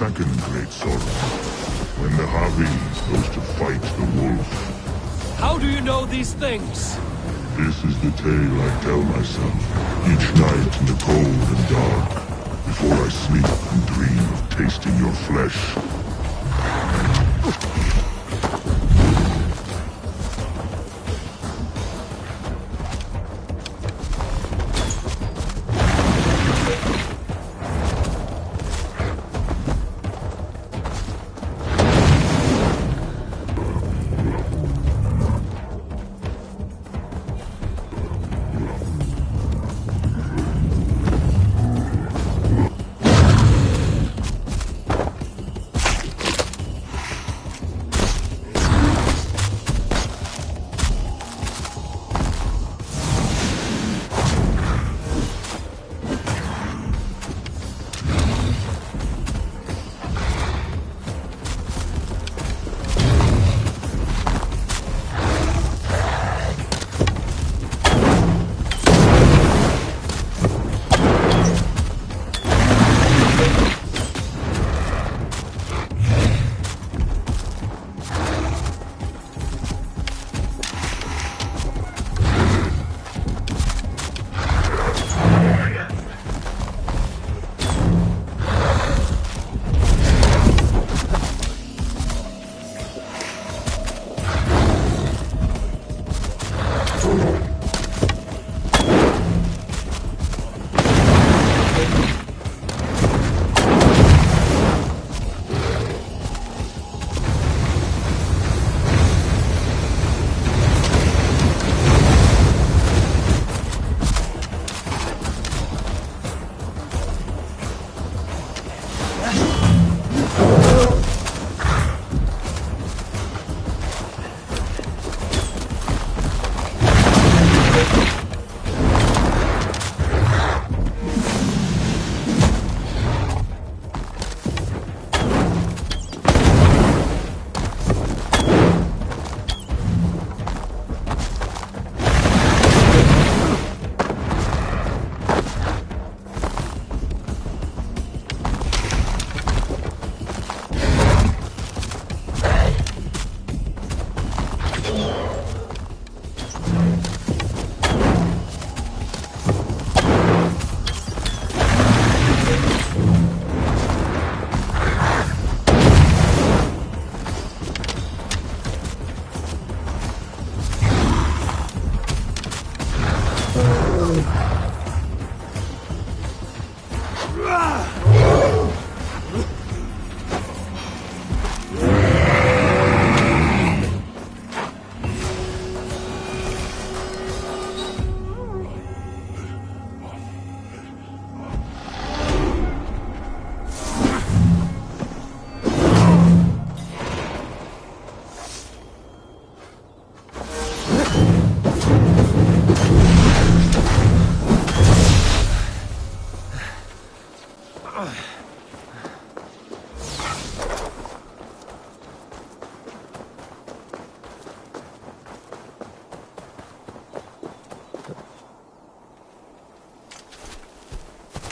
Second great sorrow, when the Harvey goes to fight the wolf. How do you know these things? This is the tale I tell myself, each night in the cold and dark, before I sleep and dream of tasting your flesh.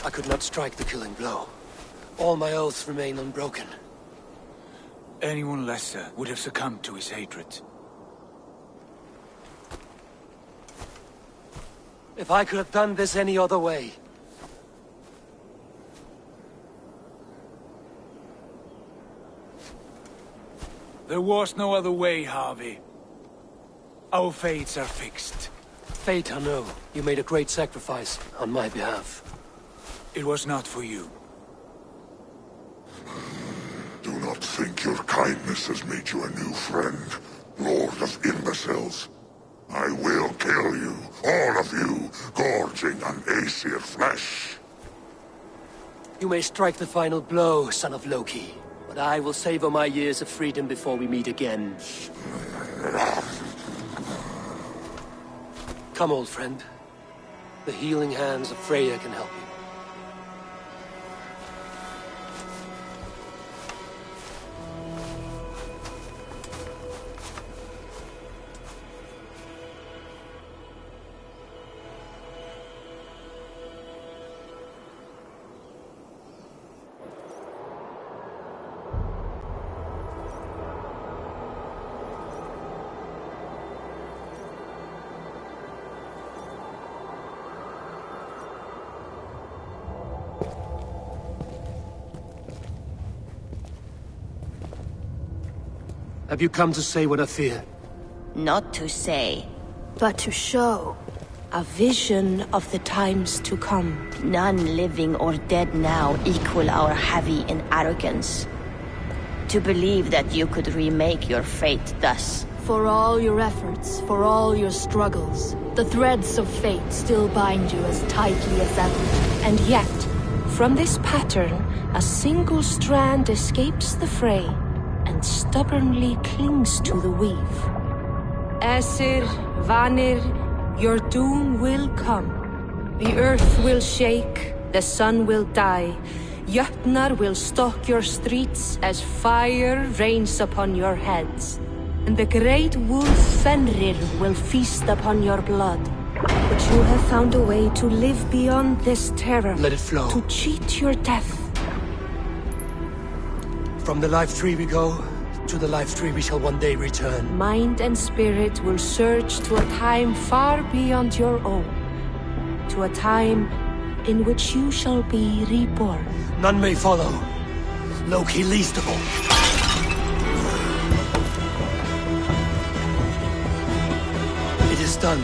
I could not strike the killing blow. All my oaths remain unbroken. Anyone lesser would have succumbed to his hatred. If I could have done this any other way... There was no other way, Harvey. Our fates are fixed. Fate, I know. You made a great sacrifice on my behalf. It was not for you. Do not think your kindness has made you a new friend, Lord of Imbeciles. I will kill you, all of you, gorging on Aesir flesh. You may strike the final blow, son of Loki, but I will savor my years of freedom before we meet again. Come, old friend. The healing hands of Freya can help you. Have you come to say what I fear? Not to say, but to show. A vision of the times to come. None living or dead now equal our heavy in arrogance. To believe that you could remake your fate thus. For all your efforts, for all your struggles, the threads of fate still bind you as tightly as ever. And yet, from this pattern, a single strand escapes the fray and stubbornly clings to the weave. Aesir, Vanir, your doom will come. The earth will shake, the sun will die. Jötnar will stalk your streets as fire rains upon your heads. And the great wolf Fenrir will feast upon your blood. But you have found a way to live beyond this terror. Let it flow. To cheat your death. From the life tree we go, to the life tree we shall one day return. Mind and spirit will surge to a time far beyond your own. To a time in which you shall be reborn. None may follow. Loki least of all. It is done.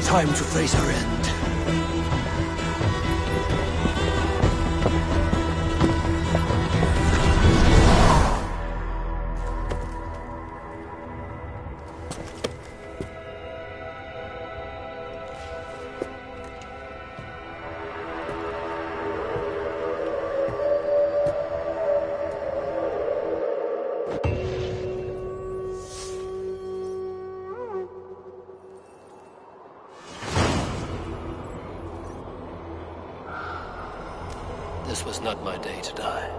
Time to face our end. This was not my day to die.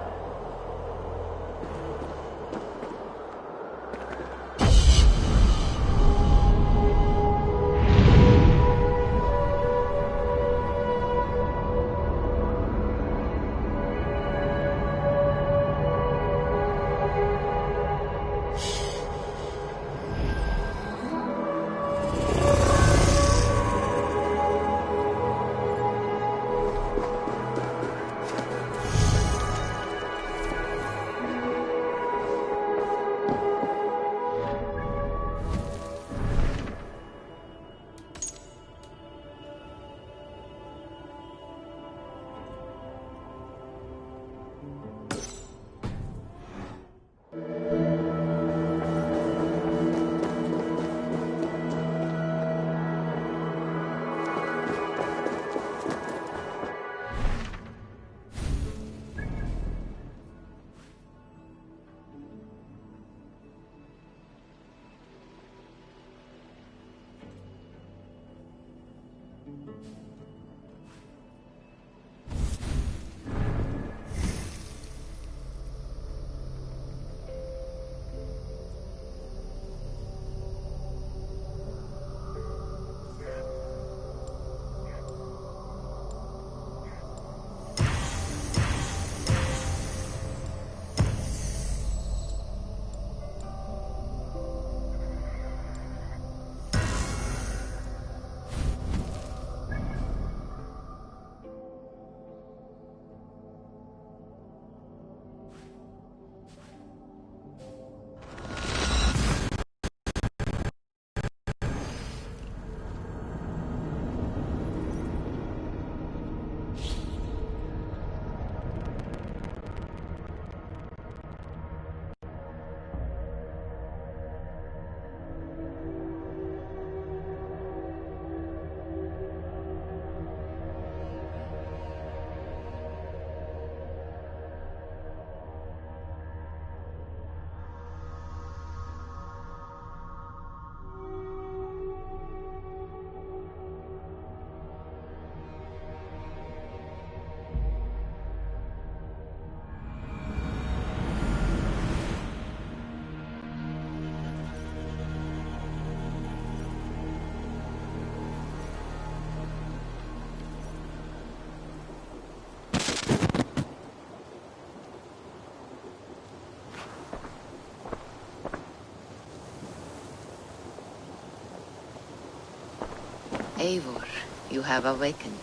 Eivor, you have awakened.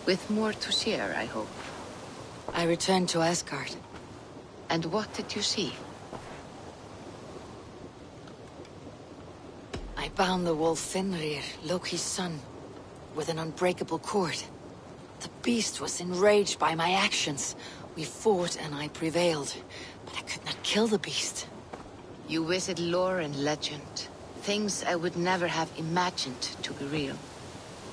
With more to share, I hope. I returned to Asgard. And what did you see? I bound the wolf Fenrir, Loki's son, with an unbreakable cord. The beast was enraged by my actions. We fought and I prevailed, but I could not kill the beast. You visit lore and legend. Things I would never have imagined to be real.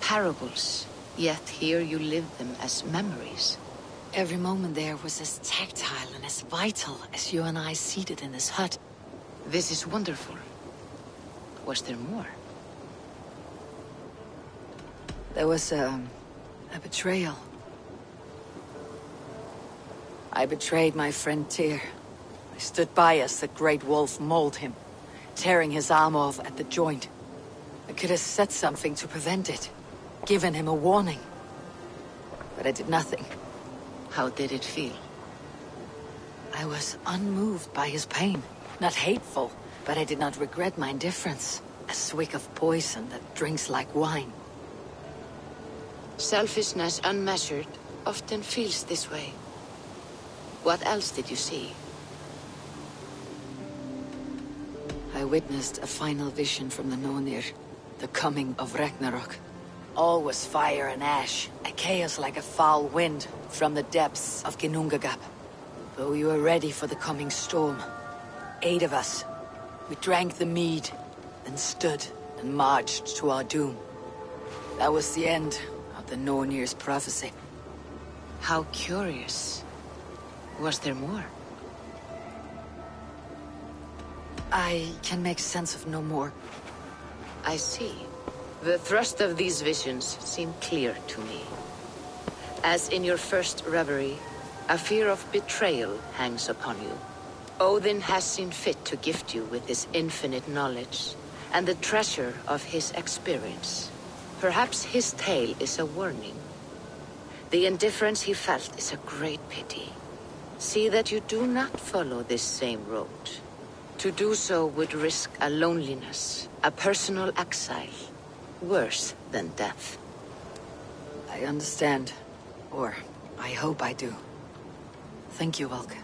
Parables, yet here you live them as memories. Every moment there was as tactile and as vital as you and I seated in this hut. This is wonderful. Was there more? There was a betrayal. I betrayed my friend Tyr. I stood by as the great wolf mauled him, tearing his arm off at the joint. I could have said something to prevent it, given him a warning. But I did nothing. How did it feel? I was unmoved by his pain. Not hateful, but I did not regret my indifference. A swig of poison that drinks like wine. Selfishness unmeasured often feels this way. What else did you see? I witnessed a final vision from the Nornir, the coming of Ragnarok. All was fire and ash, a chaos like a foul wind from the depths of Ginnungagap. Though we were ready for the coming storm, 8 of us, we drank the mead, then stood and marched to our doom. That was the end of the Nornir's prophecy. How curious. Was there more? I can make sense of no more. I see. The thrust of these visions seem clear to me. As in your first reverie, a fear of betrayal hangs upon you. Odin has seen fit to gift you with his infinite knowledge, and the treasure of his experience. Perhaps his tale is a warning. The indifference he felt is a great pity. See that you do not follow this same road. To do so would risk a loneliness, a personal exile, worse than death. I understand. Or, I hope I do. Thank you, Valka.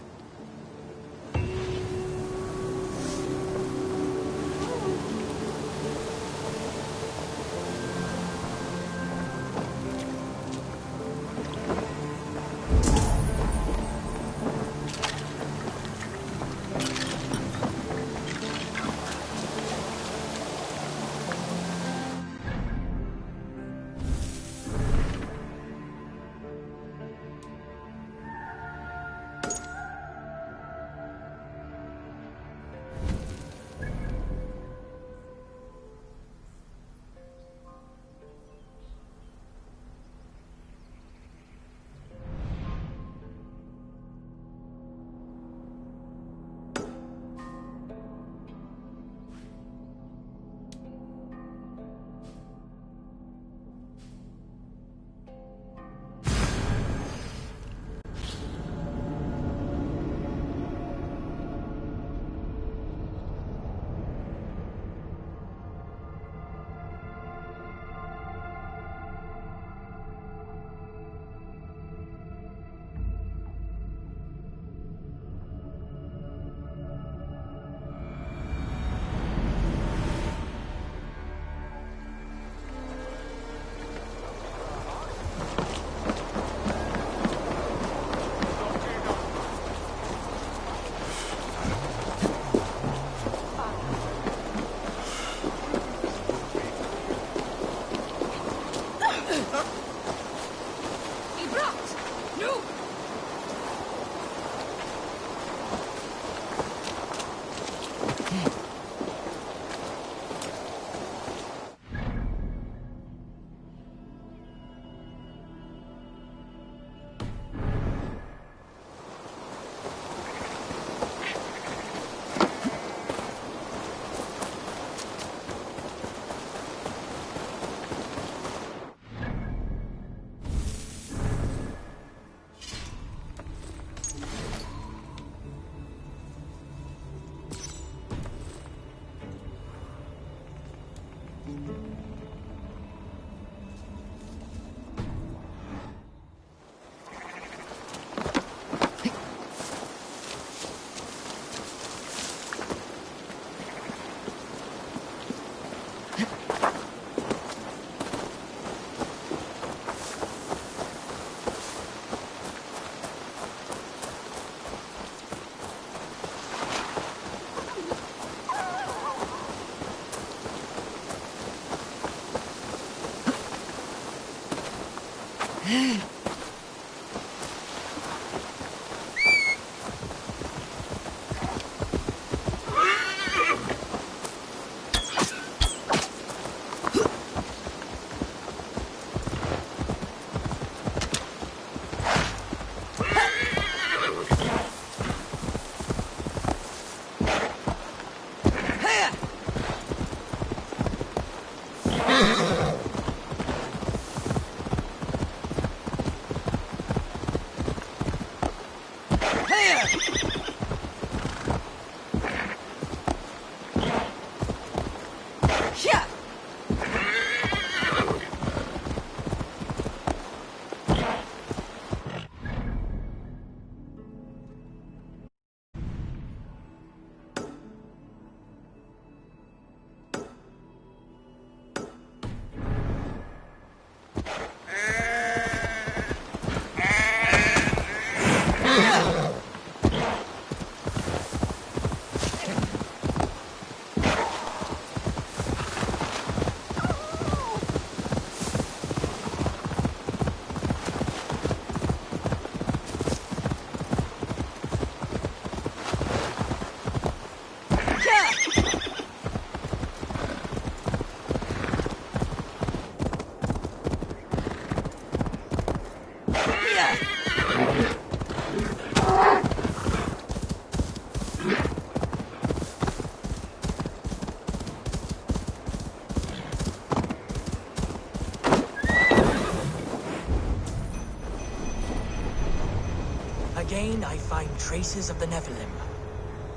Again, I find traces of the Nephilim.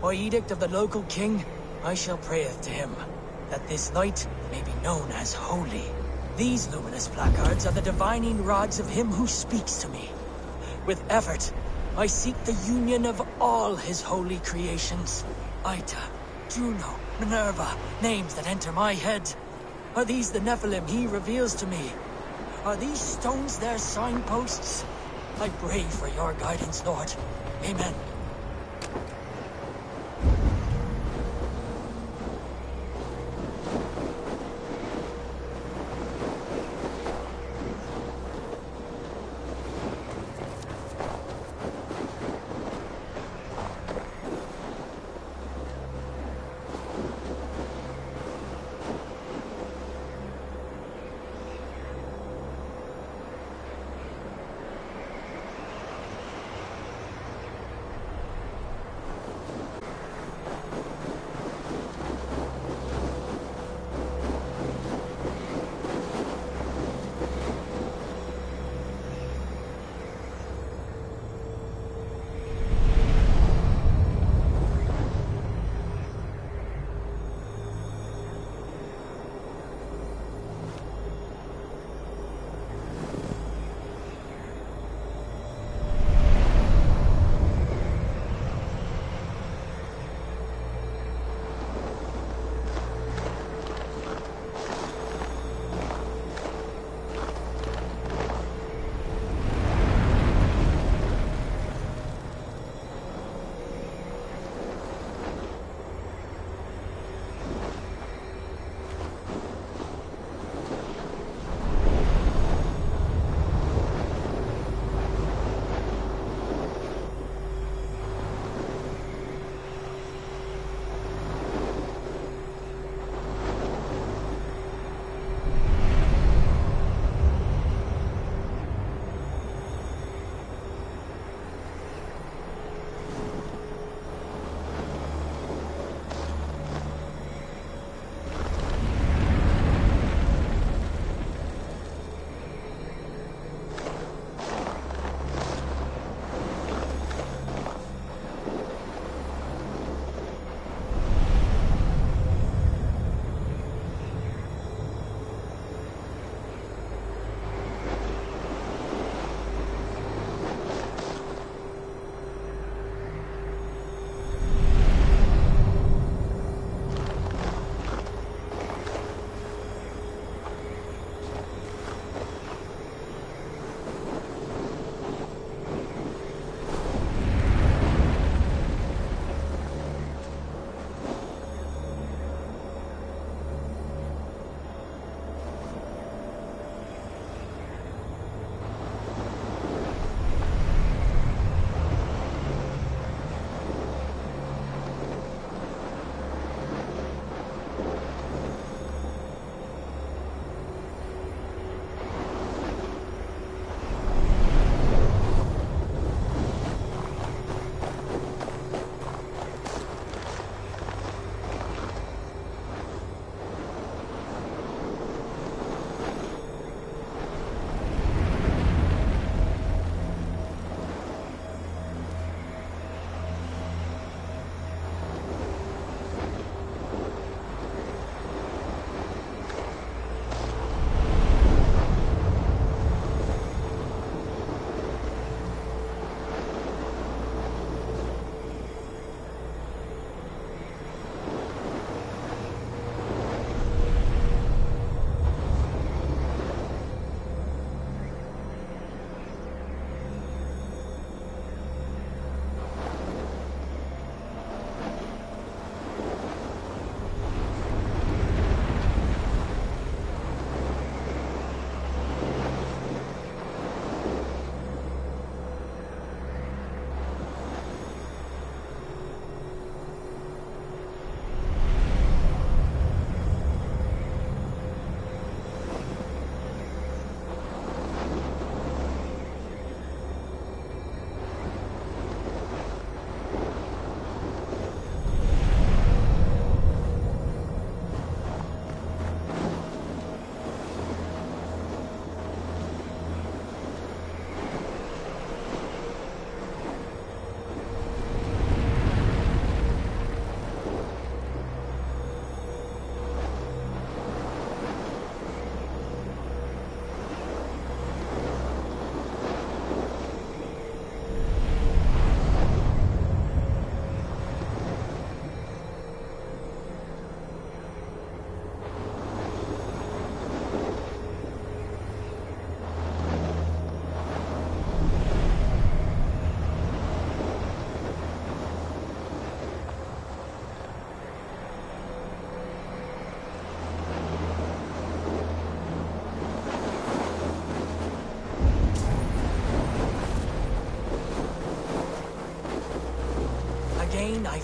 By edict of the local king, I shall prayeth to him, that this light may be known as holy. These luminous placards are the divining rods of him who speaks to me. With effort, I seek the union of all his holy creations. Ita, Juno, Minerva, names that enter my head. Are these the Nephilim he reveals to me? Are these stones their signposts? I pray for your guidance, Lord. Amen.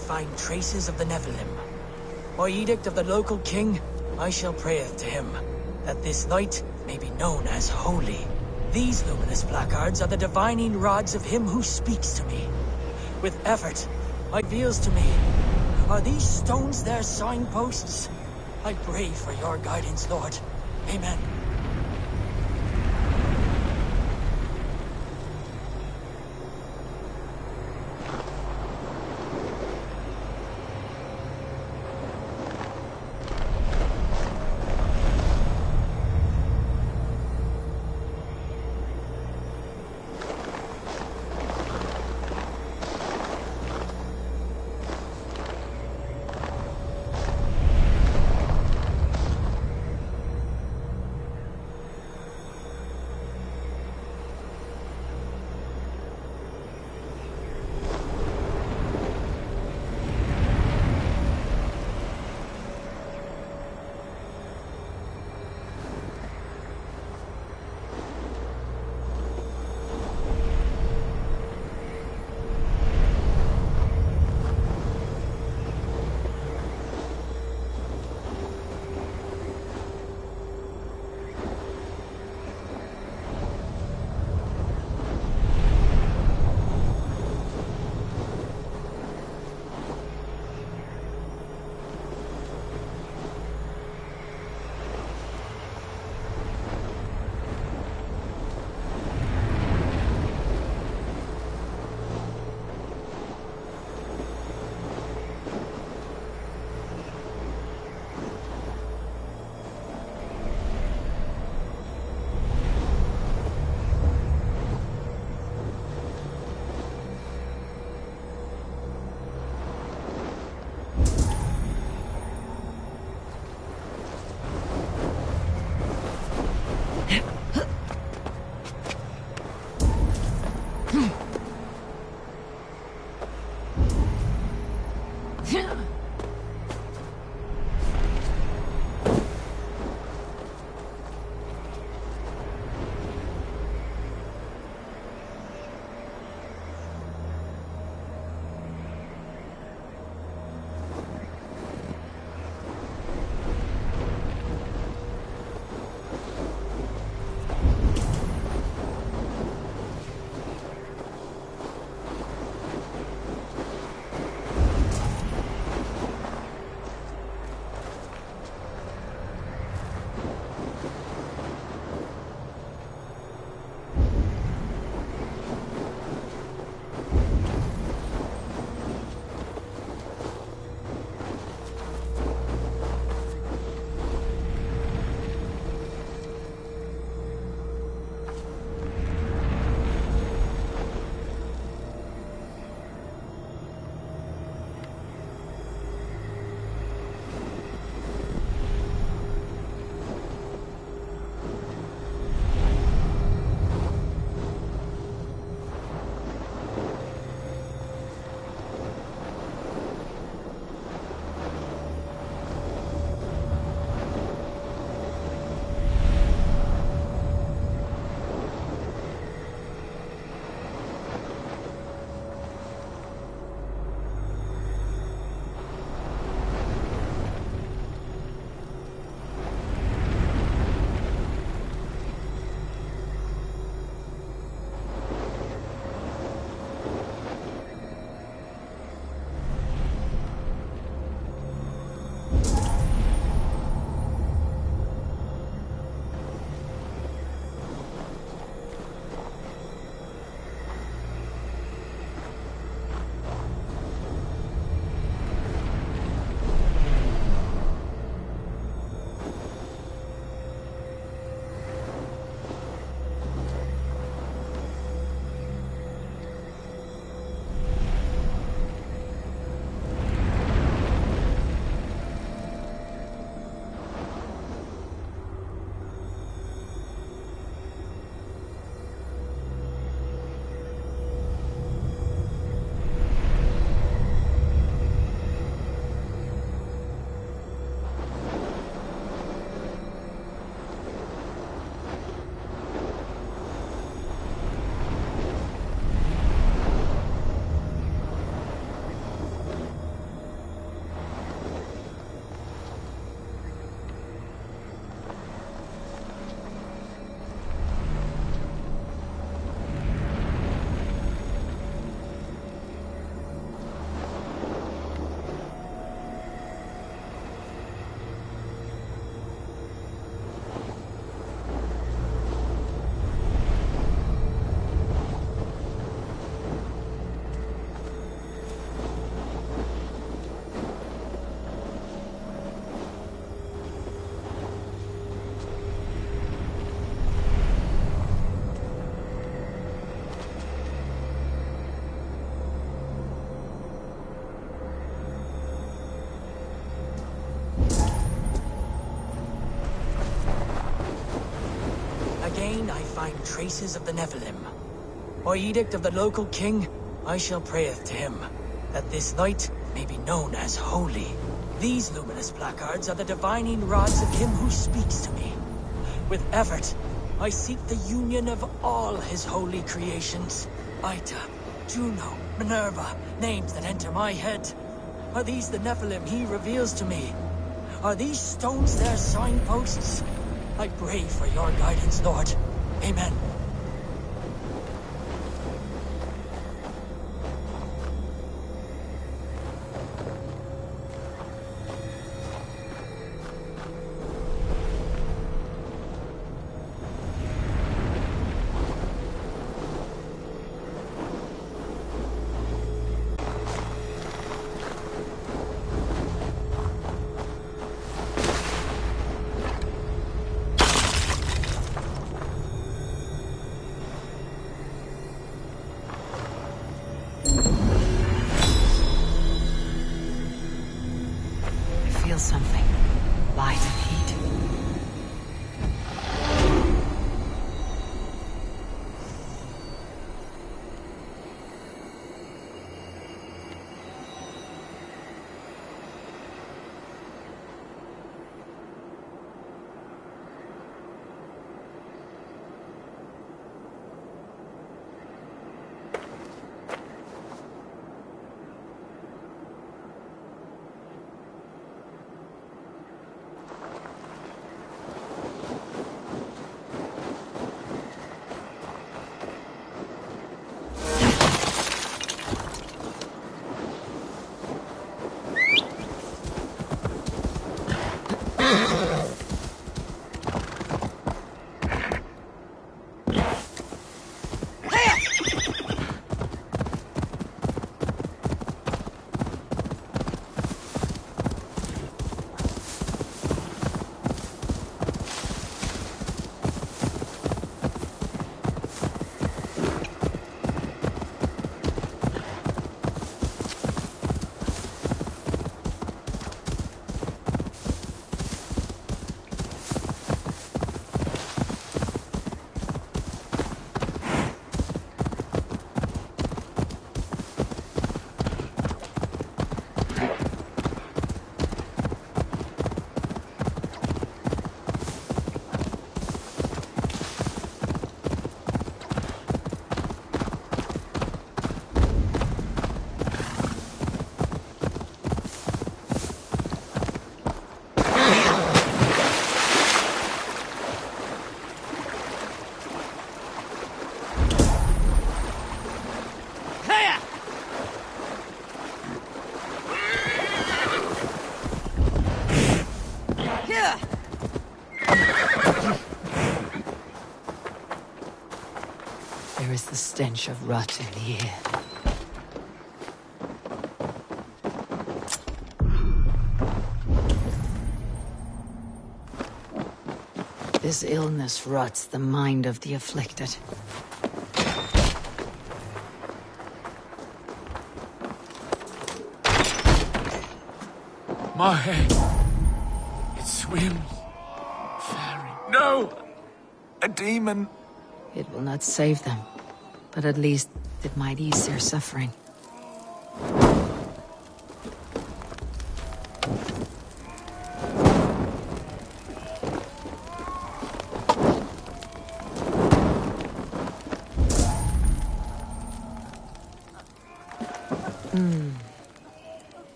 find traces of the Nephilim. By edict of the local king, I shall prayeth to him, that this night may be known as holy. These luminous placards are the divining rods of him who speaks to me. With effort, it reveals to me, are these stones their signposts? I pray for your guidance, Lord. Amen. find traces of the Nephilim, or edict of the local king, I shall prayeth to him, that this night may be known as holy. These luminous placards are the divining rods of him who speaks to me. With effort, I seek the union of all his holy creations. Ita, Juno, Minerva, names that enter my head. Are these the Nephilim he reveals to me? Are these stones their signposts? I pray for your guidance, Lord. Amen. Something. Light and heat. There is the stench of rot in the air. This illness rots the mind of the afflicted. My head. It swims. Fairy. No! A demon. It will not save them, but at least it might ease their suffering.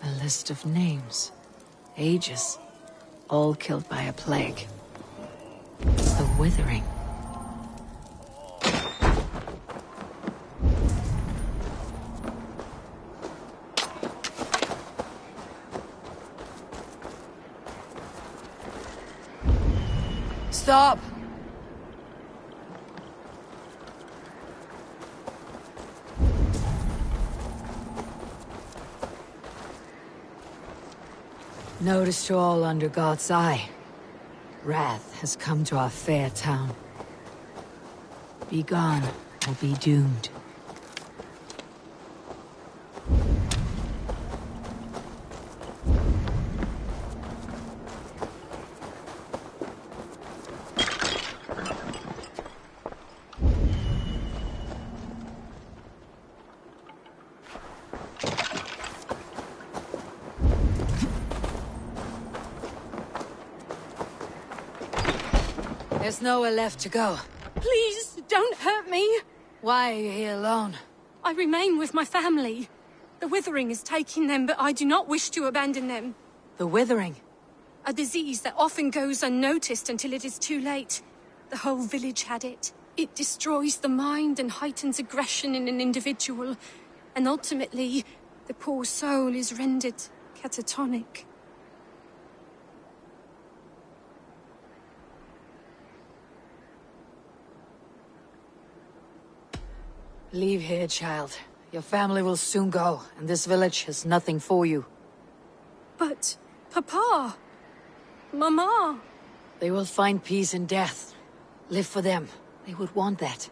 A list of names, ages, all killed by a plague. The Withering. Stop! Notice to all under God's eye. Wrath has come to our fair town. Be gone, or be doomed. There's nowhere left to go. Please, don't hurt me. Why are you here alone? I remain with my family. The Withering is taking them, but I do not wish to abandon them. The Withering? A disease that often goes unnoticed until it is too late. The whole village had it. It destroys the mind and heightens aggression in an individual. And ultimately, the poor soul is rendered catatonic. Leave here, child. Your family will soon go, and this village has nothing for you. But, Papa... Mama... They will find peace in death. Live for them. They would want that.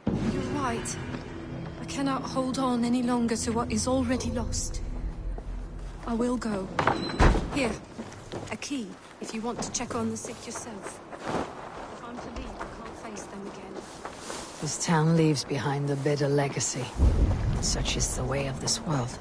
You're right. I cannot hold on any longer to what is already lost. I will go. Here, a key, if you want to check on the sick yourself. If I'm to leave, I can't face them again. This town leaves behind a bitter legacy. Such is the way of this world.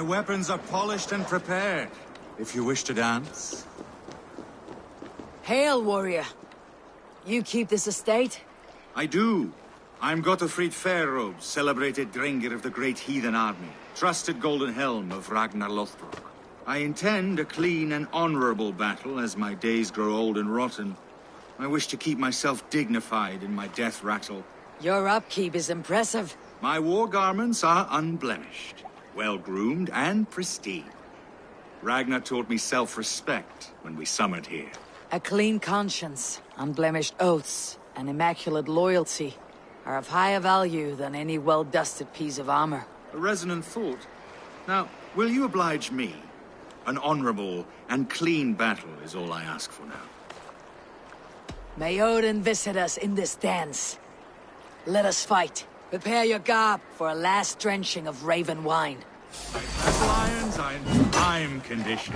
My weapons are polished and prepared, if you wish to dance. Hail, warrior. You keep this estate? I do. I'm Gottfried Fairrobes, celebrated Drengr of the great heathen army, trusted golden helm of Ragnar Lothbrok. I intend a clean and honorable battle as my days grow old and rotten. I wish to keep myself dignified in my death rattle. Your upkeep is impressive. My war garments are unblemished, well-groomed and pristine. Ragnar taught me self-respect when we summoned here. A clean conscience, unblemished oaths, and immaculate loyalty are of higher value than any well-dusted piece of armor. A resonant thought. Now, will you oblige me? An honorable and clean battle is all I ask for now. May Odin visit us in this dance. Let us fight. Prepare your garb for a last drenching of raven wine. My battle irons are in prime condition.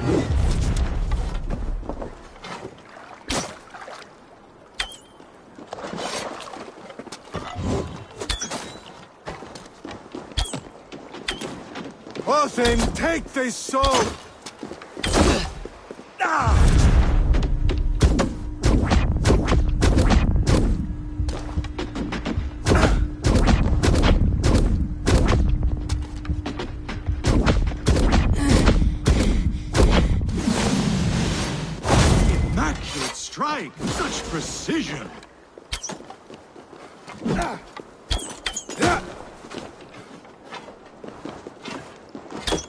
Othin, take this sword! Immaculate strike! Such precision!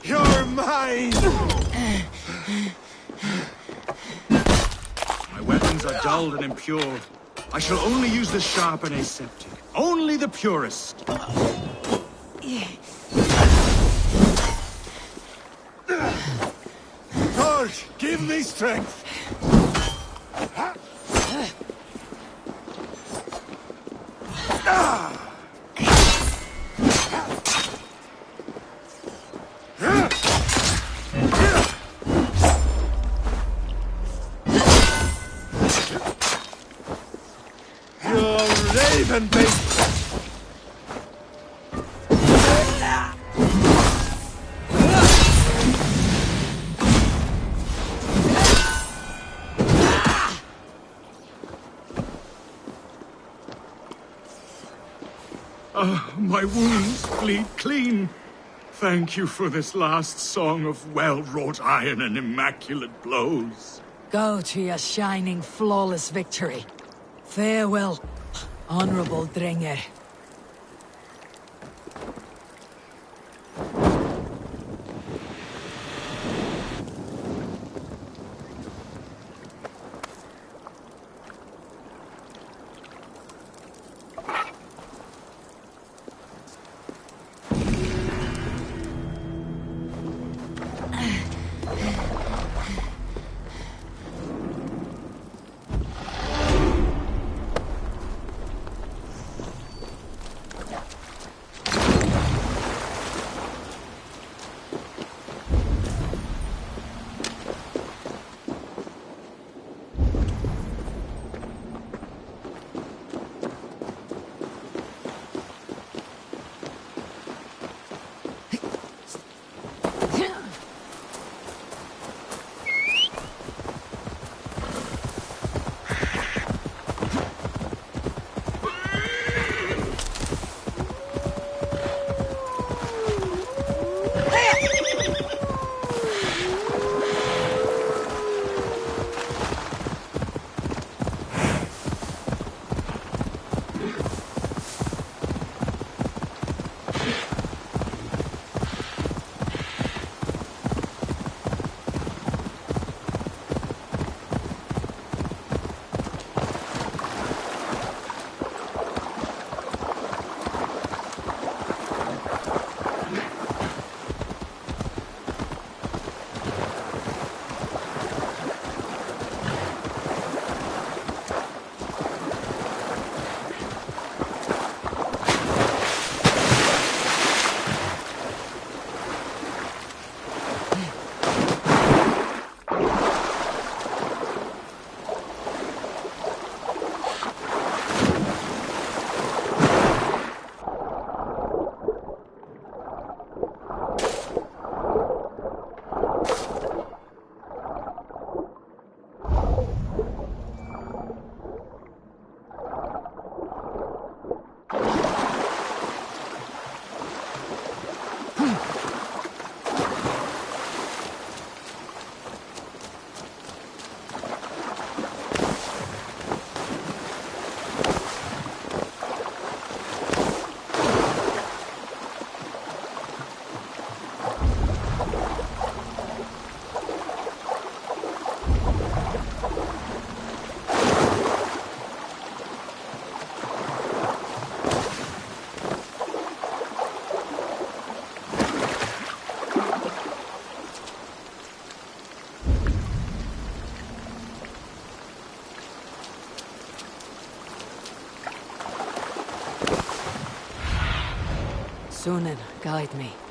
You're mine! My weapons are dulled and impure. I shall only use the sharp and aseptic. Only the purest. Lord, give me strength! Raven bait! My wounds bleed clean. Thank you for this last song of well-wrought iron and immaculate blows. Go to your shining, flawless victory. Farewell, honorable Drengr. Sunan, guide me.